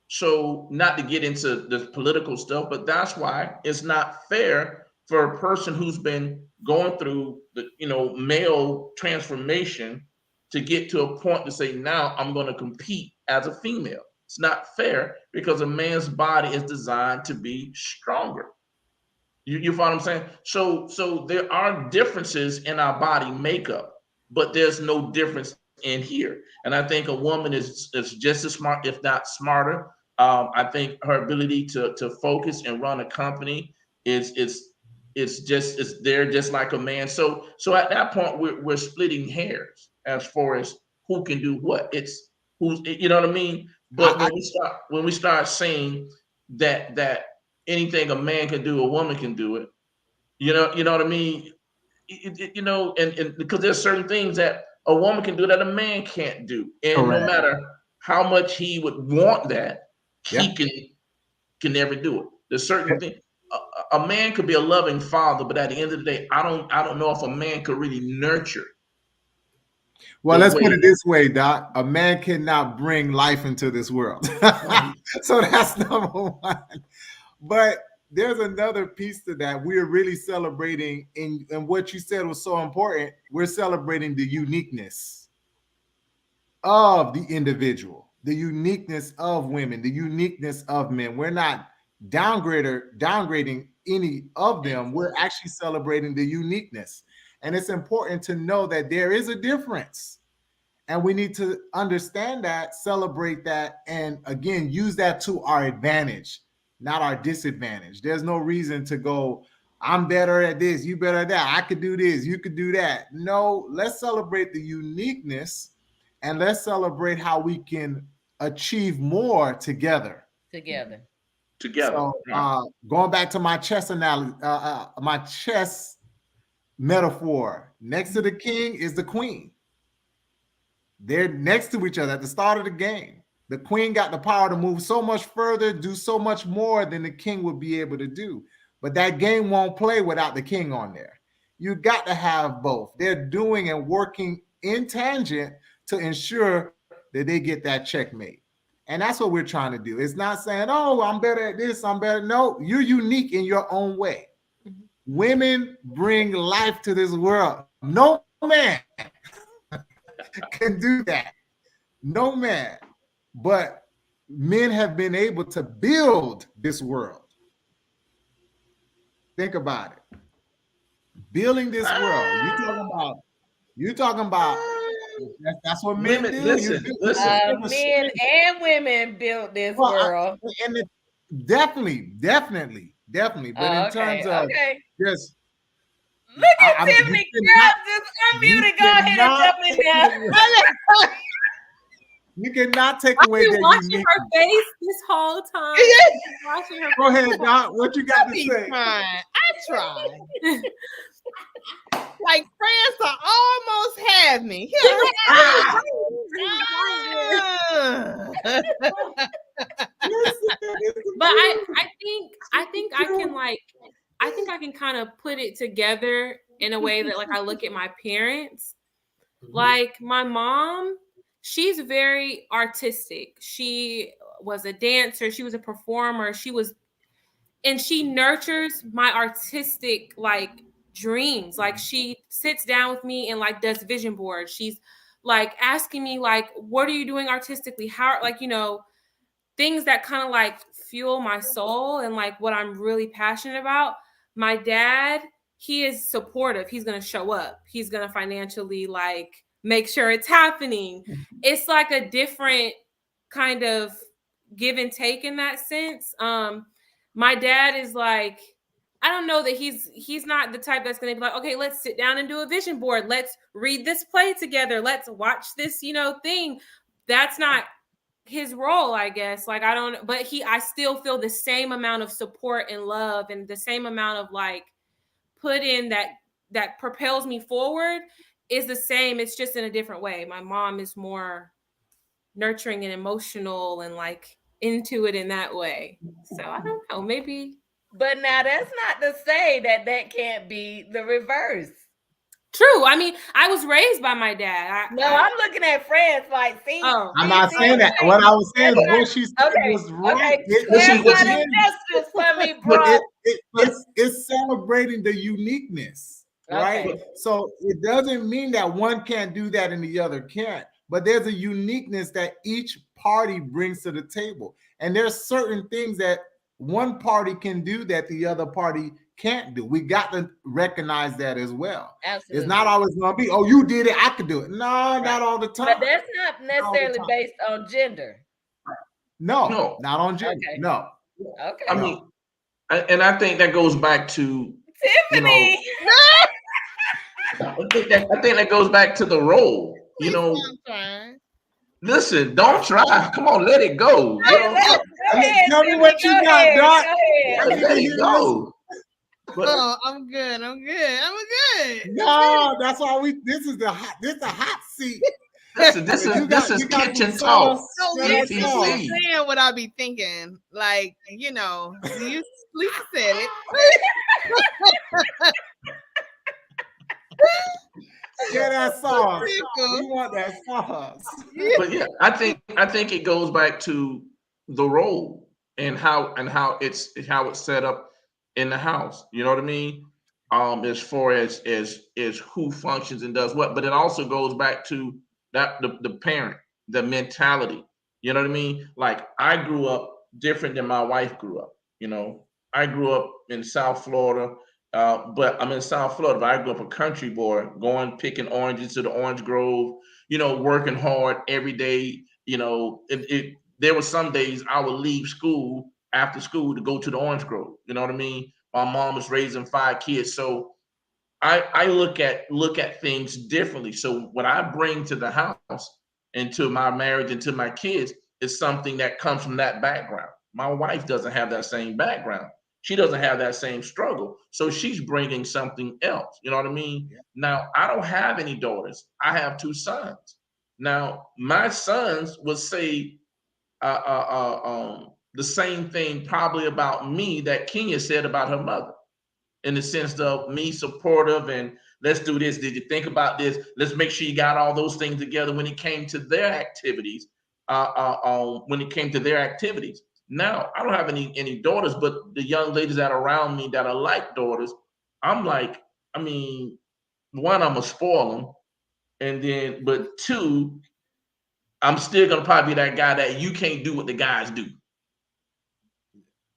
G: So not to get into the political stuff, but that's why it's not fair for a person who's been going through the male transformation to get to a point to say, now I'm going to compete as a female. It's not fair because a man's body is designed to be stronger. You follow what I'm saying? So there are differences in our body makeup, but there's no difference in here. And I think a woman is just as smart, if not smarter. I think her ability to focus and run a company is there just like a man. So at that point we're splitting hairs as far as who can do what. It's who's, you know what I mean? But when we start saying that anything a man can do, a woman can do it. You know what I mean? And because there's certain things that a woman can do that a man can't do, and
C: Correct.
G: no matter how much he would want that, he can never do it. There's certain things. A man could be a loving father, but at the end of the day, I don't know if a man could really nurture.
C: Well, let's put it this way, Doc. A man cannot bring life into this world. So that's number one. But there's another piece to that. We're really celebrating, and what you said was so important. We're celebrating the uniqueness of the individual, the uniqueness of women, the uniqueness of men. We're not downgrading any of them. We're actually celebrating the uniqueness. And it's important to know that there is a difference. And we need to understand that, celebrate that, and again, use that to our advantage, not our disadvantage. There's no reason to go, I'm better at this, you better at that. I could do this, you could do that. No, let's celebrate the uniqueness and let's celebrate how we can achieve more together. So going back to my chess analogy, my chess metaphor, next to the king is the queen. They're next to each other at the start of the game. The queen got the power to move so much further, do so much more than the king would be able to do. But that game won't play without the king on there. You got to have both. They're doing and working in tangent to ensure that they get that checkmate. And that's what we're trying to do. It's not saying, oh, I'm better at this, I'm better. No, you're unique in your own way. Women bring life to this world. No man can do that. No man. But men have been able to build this world. Think about it. Building this world. You're talking about that's what men do.
G: Listen.
B: Men and women built this world.
C: And definitely. But in terms of just
B: look at Tiffany, girl, just unmute and go ahead and jump in there.
C: You cannot take away that
F: watching
C: uniqueness.
F: her face this whole time. Watching her
C: Go ahead, Doc. What you got to say?
D: I tried. Like France almost had me.
F: But I think I can kind of put it together in a way that like I look at my parents. Like my mom, she's very artistic. She was a dancer. She was a performer. And she nurtures my artistic like dreams. Like she sits down with me and like does vision boards. She's like asking me like, what are you doing artistically? How, like, you know, things that kind of like fuel my soul and like what I'm really passionate about. My dad, he is supportive. He's going to show up. He's going to financially like make sure it's happening. It's like a different kind of give and take in that sense. My dad is like, I don't know that he's not the type that's going to be like, okay, let's sit down and do a vision board. Let's read this play together. Let's watch this, you know, thing. That's not his role, I guess. Like, I don't, but I still feel the same amount of support and love and the same amount of like put in that propels me forward is the same. It's just in a different way. My mom is more nurturing and emotional and like into it in that way. So I don't know, maybe.
B: But now that's not to say that can't be the reverse.
F: True. I mean, I was raised by my dad.
B: I'm looking at friends like, see.
C: I'm not saying that. What I was saying is what she said was right.
B: Justice for me, bro.
C: It's celebrating the uniqueness, right?
B: Okay.
C: So it doesn't mean that one can't do that and the other can't. But there's a uniqueness that each party brings to the table. And there's certain things that one party can do that the other party can't do. We got to recognize that as well.
B: Absolutely.
C: It's not always going to be, oh, you did it, I could do it. No, right. Not all the time.
B: But that's not necessarily based on gender.
C: No, not on gender. Okay. No.
B: Okay.
G: I mean, and I think that goes back to
B: Tiffany.
G: I think that goes back to the role. You know, listen, don't try. Come on, let it go.
C: Tell me what you got, Doc.
G: Let it go.
D: I'm good.
C: No, that's why this is a hot seat.
G: Listen, this is kitchen talk.
D: Saying what I be thinking, like, you know, you said it.
C: Yeah, that sauce. We want that sauce.
G: But yeah, I think it goes back to the role and how it's set up in the house. You know what I mean? As far as who functions and does what, but it also goes back to that the parent, the mentality. You know what I mean? Like, I grew up different than my wife grew up. You know, I grew up in South Florida. But I'm in South Florida, but I grew up a country boy, picking oranges to the orange grove, you know, working hard every day. You know, there were some days I would leave school after school to go to the orange grove. You know what I mean? My mom was raising 5 kids. So I look at things differently. So what I bring to the house and to my marriage and to my kids is something that comes from that background. My wife doesn't have that same background. She doesn't have that same struggle. So she's bringing something else. You know what I mean? Yeah. Now, I don't have any daughters. I have 2 sons. Now, my sons would say the same thing probably about me that Kenya said about her mother, in the sense of me supportive and let's do this. Did you think about this? Let's make sure you got all those things together when it came to their activities. Now, I don't have any daughters, but the young ladies that are around me that are like daughters, I'm like, I mean, 1, I'm gonna spoil them, and then, but 2, I'm still gonna probably be that guy that you can't do what the guys do,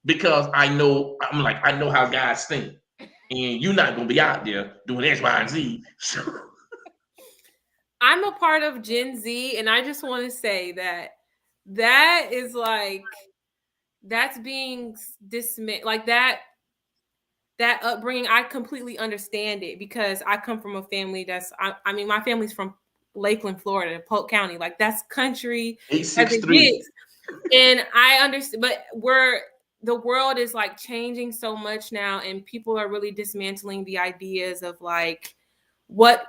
G: because I know how guys think, and you're not gonna be out there doing X, Y, and Z. So
F: I'm a part of Gen Z, and I just want to say that is like, that's being dismissed, like that upbringing. I completely understand it, because I come from a family that's, I mean, my family's from Lakeland, Florida, Polk County. Like, that's country.
G: 863.
F: And I understand, but the world is like changing so much now, and people are really dismantling the ideas of like what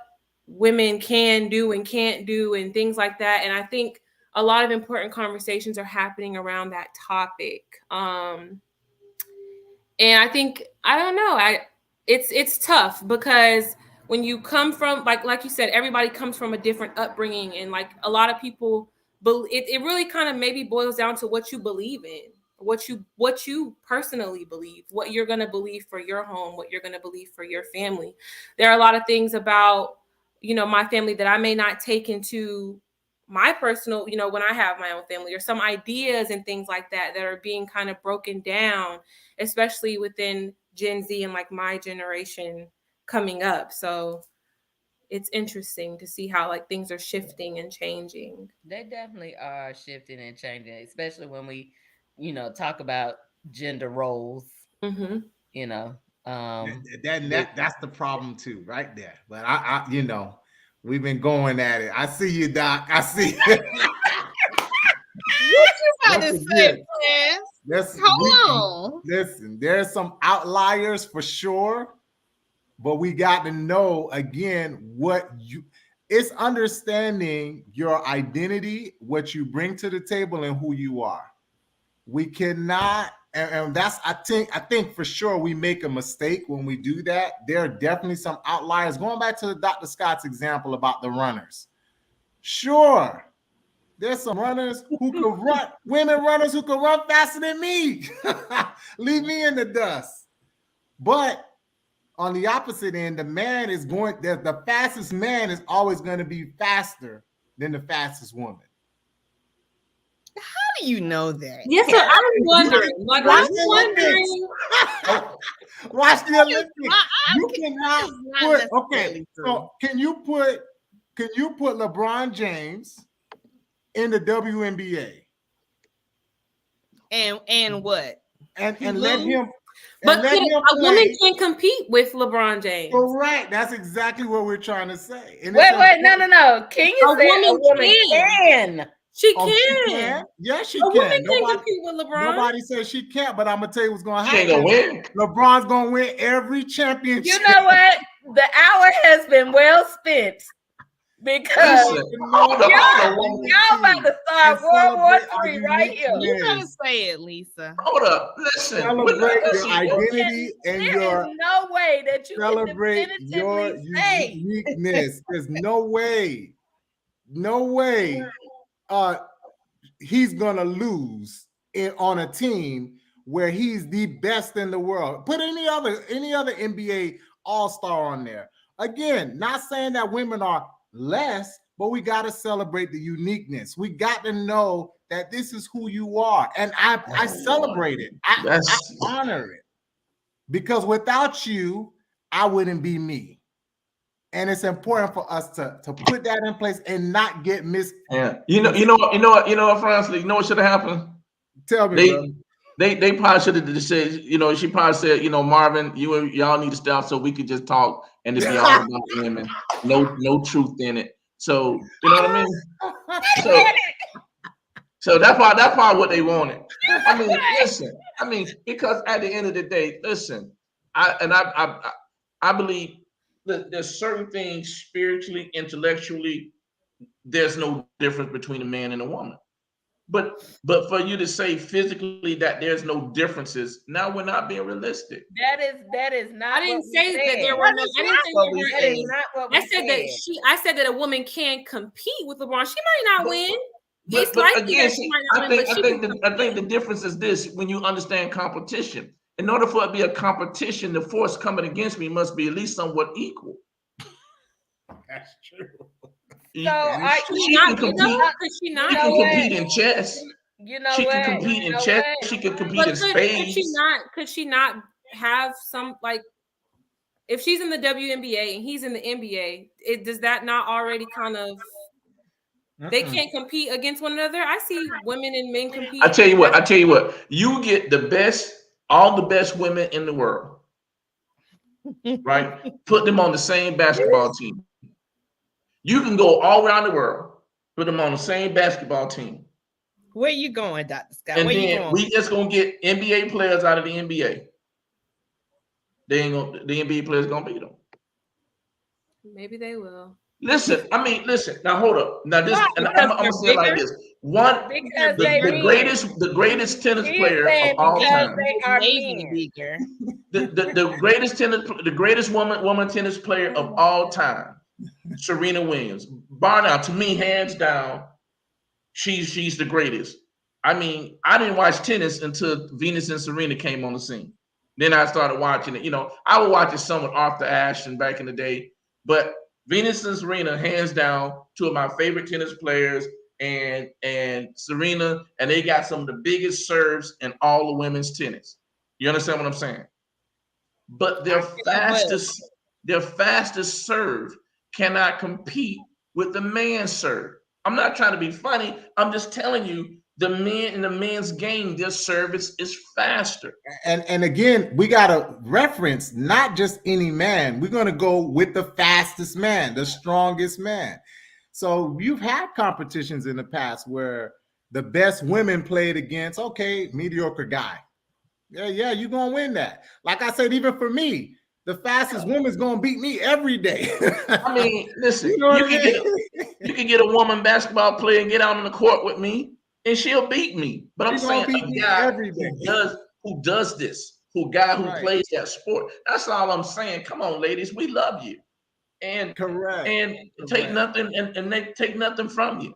F: women can do and can't do and things like that. And I think a lot of important conversations are happening around that topic. And I think, I don't know, it's tough, because when you come from, like you said, everybody comes from a different upbringing, and like a lot of people, it really kind of maybe boils down to what you believe in, what you personally believe, what you're going to believe for your home, what you're going to believe for your family. There are a lot of things about, you know, my family that I may not take into my personal, you know, when I have my own family, or some ideas and things like that are being kind of broken down, especially within Gen Z and like my generation coming up. So it's interesting to see how like things are shifting and changing.
B: They definitely are shifting and changing, especially when we, you know, talk about gender roles.
F: Mm-hmm.
B: You know,
C: that's the problem too, right there. But I you know, we've been going at it. I see you, Doc. I see you.
D: What you got to say, Prince? Hold on.
C: Listen, there's some outliers for sure, but we got to know again it's understanding your identity, what you bring to the table, and who you are. We cannot, and that's I think for sure we make a mistake when we do that. There are definitely some outliers. Going back to Dr. Scott's example about the runners. Sure, there's some runners who can run, women runners who can run faster than me. Leave me in the dust. But on the opposite end, the fastest man is always going to be faster than the fastest woman.
D: How do you know that?
F: Yes, sir. I'm wondering. Like, I'm wondering.
C: Watch the Olympics. You cannot put. Okay, so can you put LeBron James in the WNBA?
D: And what?
C: And let him.
F: But a woman can't compete with LeBron James.
C: Correct. That's exactly what we're trying to say. And
B: wait, no. King is saying a woman can.
F: She can.
C: Yeah, she
F: can.
C: A woman
F: can compete with LeBron.
C: Nobody says she can't, but I'm gonna tell you what's gonna happen.
G: She ain't gonna win.
C: LeBron's gonna win every championship.
B: You know what? The hour has been well spent. Because y'all about to start World War III right here.
D: You gotta say it, Lisa.
G: Hold up, listen.
C: Celebrate your identity and
B: there is no way that you
C: celebrate your uniqueness. There's no way he's gonna lose on a team where he's the best in the world. Put any other NBA all-star on there. Again, not saying that women are less, but we got to celebrate the uniqueness. We got to know that this is who you are, and I celebrate it. I honor it, because without you, I wouldn't be me. And it's important for us to put that in place and not get missed.
G: Yeah, you know what, Francis? You know what should have happened?
C: Tell me,
G: they probably should have said, you know, she probably said, you know, Marvin, y'all need to stop so we could just talk and it be all about women. No truth in it. So you know what I mean? So that's probably what they wanted. I mean, listen. I mean, because at the end of the day, listen. I believe that there's certain things spiritually, intellectually, there's no difference between a man and a woman. But for you to say physically that there's no differences, now we're not being realistic.
B: That is not.
F: I didn't say that there were no. I didn't say there were. I said that a woman can compete with LeBron. She might not win. It's likely that she might not win.
G: I think the difference is this: when you understand competition, in order for it to be a competition, the force coming against me must be at least somewhat equal.
C: That's true.
B: So
G: she can compete in chess.
B: You know
G: she
B: what?
G: can compete in chess. She can compete in spades.
F: Could she not have some, like, if she's in the WNBA and he's in the NBA? Does that not already kind of? They can't compete against one another. I see women and men compete.
G: I tell you what. You get all the best women in the world, right? Put them on the same basketball team. You can go all around the world, put them on the same basketball team.
D: Where you going, Dr. Scott?
G: And
D: where
G: then
D: you going?
G: We just gonna get NBA players out of the NBA. The NBA players gonna beat them.
F: Maybe they will.
G: Listen, now hold up. Now this,
B: Why?
G: and I'm
D: Because
G: gonna
D: they're
G: say it like
D: bigger?
G: this. One,
B: Because
G: the,
B: they
G: the
B: men.
G: greatest tennis
B: He
G: player of
B: said
G: all
B: because
G: time.
B: they are
D: Maybe
B: men.
D: bigger.
G: The greatest woman tennis player of all time, Serena Williams. Bar now, to me, hands down, she's the greatest. I mean, I didn't watch tennis until Venus and Serena came on the scene. Then I started watching it. You know, I would watch it some with Arthur Ashe and back in the day, but Venus and Serena, hands down, two of my favorite tennis players, and Serena, and they got some of the biggest serves in all of women's tennis. You understand what I'm saying? But their fastest serve cannot compete with the man's serve. I'm not trying to be funny. I'm just telling you, the men in the men's game, their service is faster.
C: And again, we got to reference not just any man. We're going to go with the fastest man, the strongest man. So you've had competitions in the past where the best women played against, okay, mediocre guy. Yeah, you're going to win that. Like I said, even for me, the fastest woman's going to beat me every day.
G: I mean, listen,
C: You know
G: you
C: what I
G: can
C: mean?
G: you can get a woman basketball player and get out on the court with me, and she'll beat me. But I'm
C: She's gonna
G: saying
C: beat
G: a
C: me
G: guy
C: every day.
G: who does this, who
C: Right.
G: plays that sport. That's all I'm saying. Come on, ladies, we love you, and
C: Correct.
G: take
C: Correct.
G: nothing and they take nothing from you.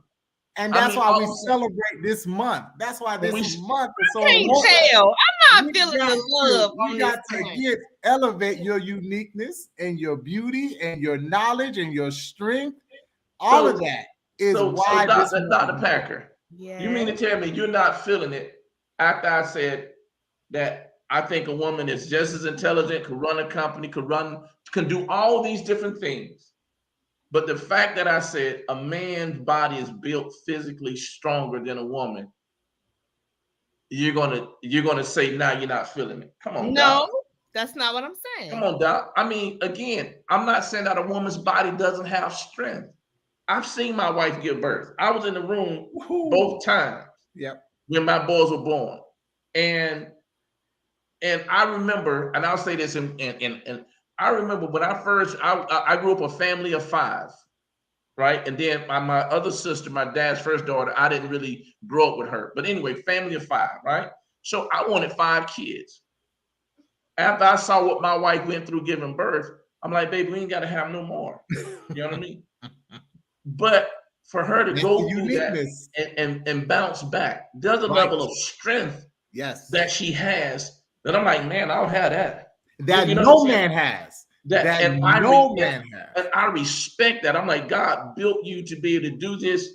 C: And
G: I
C: that's
G: mean,
C: why
G: all
C: we
G: I'm saying-
C: celebrate this month. That's why
G: when
C: this
G: we
C: month is so
D: Can't
C: important.
D: tell. I'm not
C: We
D: feeling
C: got
D: the love
C: to,
D: on
C: we
D: this
C: got to
D: one.
C: elevate your uniqueness and your beauty and your knowledge and your strength. All of that is why this month
G: Dr.
C: is
G: Packer,
D: Yeah.
G: you mean to tell me you're not feeling it after I said that I think a woman is just as intelligent, could run a company, can do all these different things. But the fact that I said a man's body is built physically stronger than a woman, you're gonna say now you're not feeling it. Come on,
D: No,
G: Doc.
D: that's not what I'm saying.
G: Come on, Doc. I mean, again, I'm not saying that a woman's body doesn't have strength. I've seen my wife give birth. I was in the room both times.
C: Yep.
G: When my boys were born, and I remember, and I'll say this, and I remember when I grew up a family of 5, right? And then my other sister, my dad's first daughter, I didn't really grow up with her, but anyway, family of 5, right? So I wanted 5 kids. After I saw what my wife went through giving birth, I'm like, baby, we ain't got to have no more. You know what I mean? But for her to go through that and bounce back, there's a level of strength that she has that I'm like, man, I'll have that.
C: That
G: you know
C: no man has. And
G: I respect that. I'm like, God built you to be able to do this,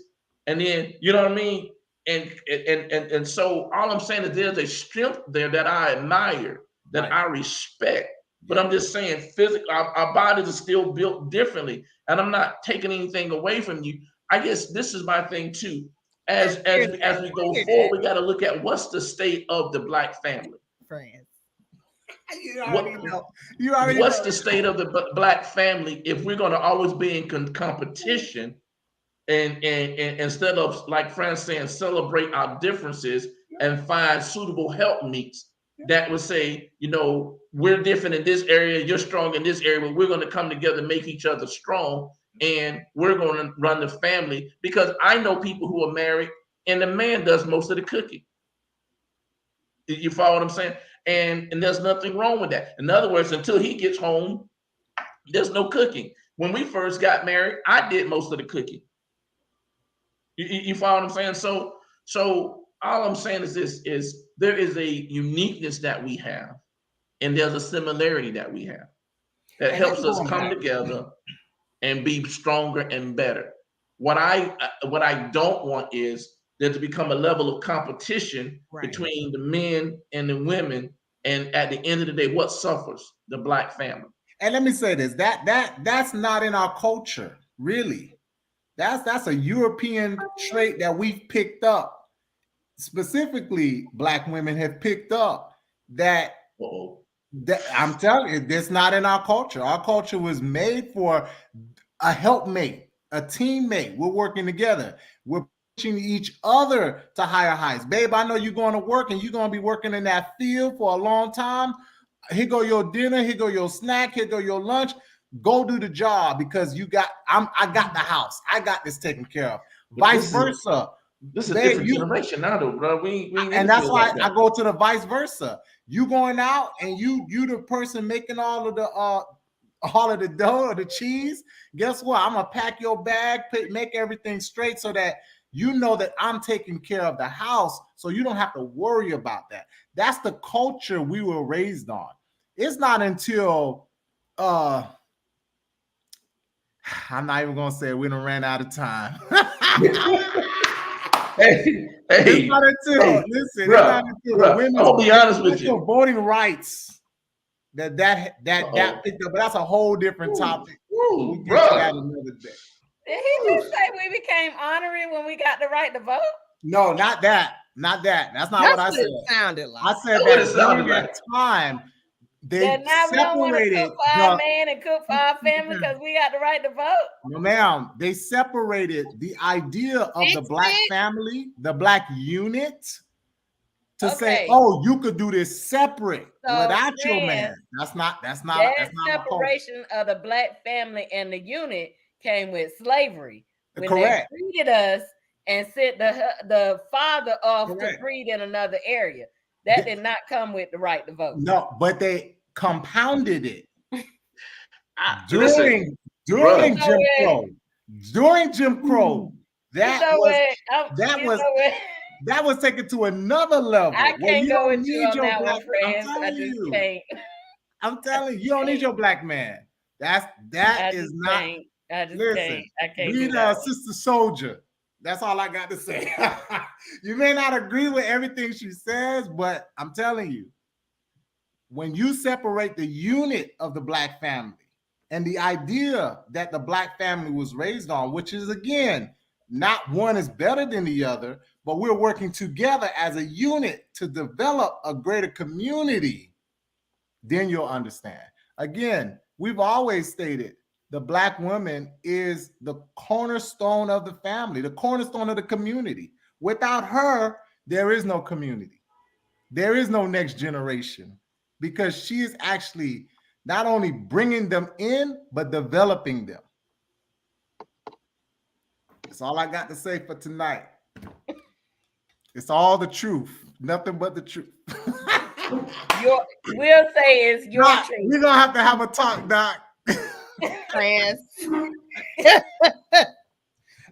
G: and then you know what I mean. And so all I'm saying is there's a strength there that I admire, that I respect. But I'm just saying, physically, our bodies are still built differently, and I'm not taking anything away from you. I guess this is my thing too. As we go forward, we got to look at what's the state of the Black family.
D: Friends.
C: You already know.
G: What's the state of the Black family if we're going to always be in competition, and instead of, like Fran's saying, celebrate our differences and find suitable helpmeets that would say, you know, we're different in this area, you're strong in this area, but we're going to come together and make each other strong, and we're going to run the family. Because I know people who are married and the man does most of the cooking. You follow what I'm saying? And there's nothing wrong with that. In other words, until he gets home, there's no cooking. When we first got married, I did most of the cooking. You follow what I'm saying? So all I'm saying is this: is there is a uniqueness that we have, and there's a similarity that we have that helps us come together and be stronger and better. What I don't want is there to become a level of competition between the men and the women, and at the end of the day, what suffers? The Black family.
C: And let me say this: that's not in our culture, really. That's a European trait that we've picked up. Specifically, Black women have picked up that. That I'm telling you, that's not in our culture. Our culture was made for a helpmate, a teammate. We're working together. We're pushing each other to higher heights. Babe, I know you're going to work and you're going to be working in that field for a long time. Here go your dinner. Here go your snack. Here go your lunch. go do the job because I got the house. I got this taken care of.
G: But
C: Vice versa.
G: This is a different generation now, though, bro. We
C: And that's why I go to the vice versa. You going out and you the person making all of the dough or the cheese. Guess what? I'm gonna pack your bag, make everything straight so that you know that I'm taking care of the house, so you don't have to worry about that. That's the culture we were raised on. It's not until I'm not even gonna say it. We done ran out of time. It's not until women,
G: I'll be honest with you.
C: Voting rights that picked up, but that's a whole different topic. We'll get to that another day.
B: Did he just say we became honorary when we got the right to vote?
C: No, not that. That's not what I said.
D: It sounded like.
C: I said that during that time they
B: now we don't want to
C: separated
B: cook for our man and cook for our family because we got the right to vote.
C: No, ma'am. They separated the idea of the black family, the black unit, to say, oh, you could do this separate without your man. That's not
B: separation of the black family and the unit came with slavery. When
C: Correct.
B: They treated us and sent the father off to breed in another area. That did not come with the right to vote.
C: No, but they compounded it
G: during
C: Jim Crow. During Jim Crow, that was taken to another level.
B: I can't go with you on that one, friends. I just can't.
C: I'm telling you, you don't need your black man. That is not.
B: I just
C: listen,
B: can't. I can't.
C: Read Sister Soldier. That's all I got to say. You may not agree with everything she says, but I'm telling you, when you separate the unit of the black family and the idea that the black family was raised on, which is, again, not one is better than the other, but we're working together as a unit to develop a greater community, then you'll understand. Again, we've always stated the black woman is the cornerstone of the family, the cornerstone of the community. Without her, there is no community. There is no next generation, because she is actually not only bringing them in, but developing them. That's all I got to say for tonight. It's all the truth, nothing but the truth.
B: We'll say it's your truth.
C: We're going to have a talk, Doc.
D: Trans.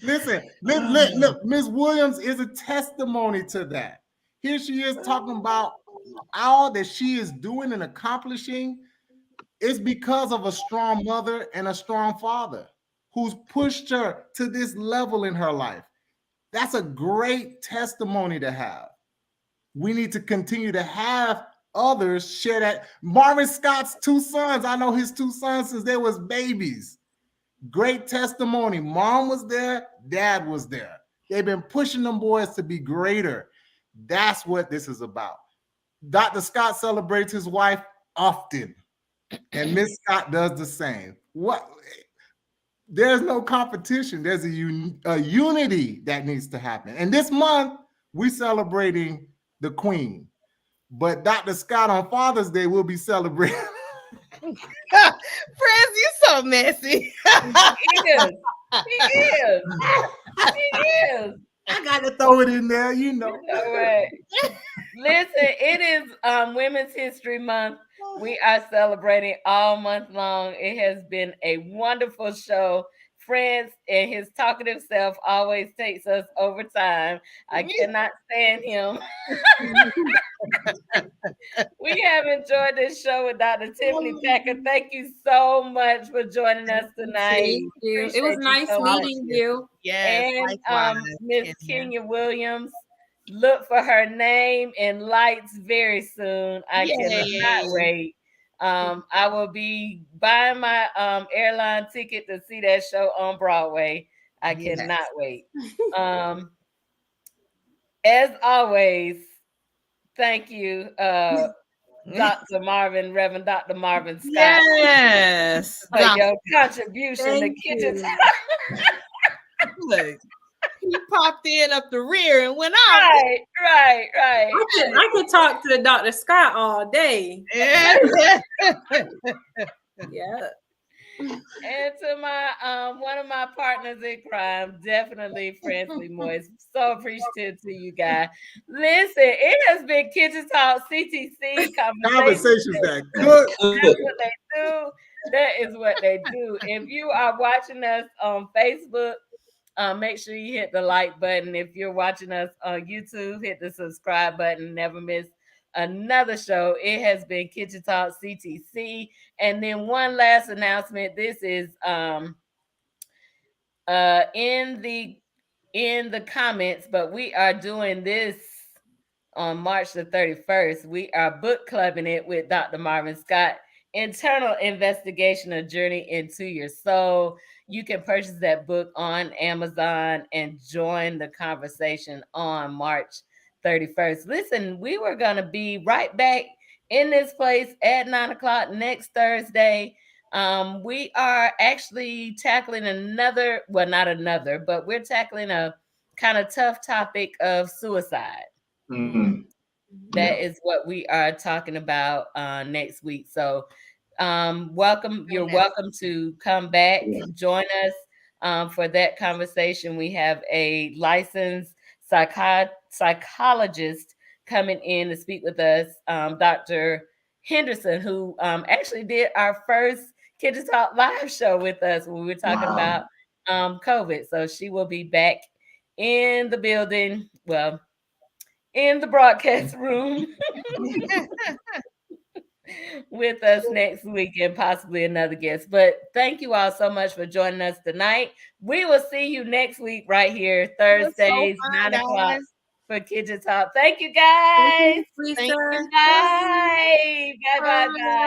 C: Listen, look, Ms. Williams is a testimony to that. Here she is talking about all that she is doing and accomplishing. It's because of a strong mother and a strong father who's pushed her to this level in her life. That's a great testimony to have. We need to continue to have others share that. Marvin Scott's two sons, I know his two sons since they was babies. Great testimony. Mom was there, dad was there. They've been pushing them boys to be greater. That's what this is about. Dr. Scott celebrates his wife often, and Miss Scott does the same. There's no competition. There's a unity that needs to happen. And this month, we're celebrating the Queen. But Dr. Scott on Father's Day will be celebrating.
D: Friends, you're so messy.
B: He is.
C: I got to throw it in there, you know.
B: Listen, it is Women's History Month. We are celebrating all month long. It has been a wonderful show. Friends and his talkative self always takes us over time. I cannot stand him. We have enjoyed this show with Dr. Tiffany Packer. Thank you so much for joining us tonight.
F: Thank you. It was nice meeting you.
D: Yes,
B: and Miss Kenya Williams. Look for her name in lights very soon. I cannot wait. I will be buying my airline ticket to see that show on Broadway. I cannot wait. As always, thank you, Reverend Dr. Marvin Scott.
D: Yes.
B: For your contribution to kitchen.
D: Look, he popped in up the rear and went out.
B: Right.
F: I could talk to Dr. Scott all day.
D: Yeah.
F: Yeah.
B: And to my one of my partners in crime, definitely Francie Moist. So appreciative to you guys. Listen, it has been Kitchen Talk CTC conversation.
C: Conversations that good.
B: That's what they do. That is what they do. If you are watching us on Facebook, make sure you hit the like button. If you're watching us on YouTube, hit the subscribe button. Never miss another show. It has been Kitchen Talk CTC. And then one last announcement. This is in the comments, but we are doing this on March the 31st. We are book clubbing it with Dr. Marvin Scott. Internal Investigation: A Journey into Your Soul. You can purchase that book on Amazon and join the conversation on March 31st. Listen, we were going to be right back in this place at 9 o'clock next Thursday. We are actually tackling but we're tackling a kind of tough topic of suicide.
G: Mm.
B: That is what we are talking about next week. So you're welcome to come back, join us for that conversation. We have a licensed psychologist coming in to speak with us, Dr. Henderson, who actually did our first Kitchen Talk live show with us when we were talking about COVID. So she will be back in the building. Well, in the broadcast room with us next week and possibly another guest. But thank you all so much for joining us tonight. We will see you next week right here, Thursdays, 9 o'clock for Kitchen Talk. Thank you, guys.
F: Thank you,
D: Thank
F: Lisa.
D: you.
B: Bye. Bye. Bye. Bye.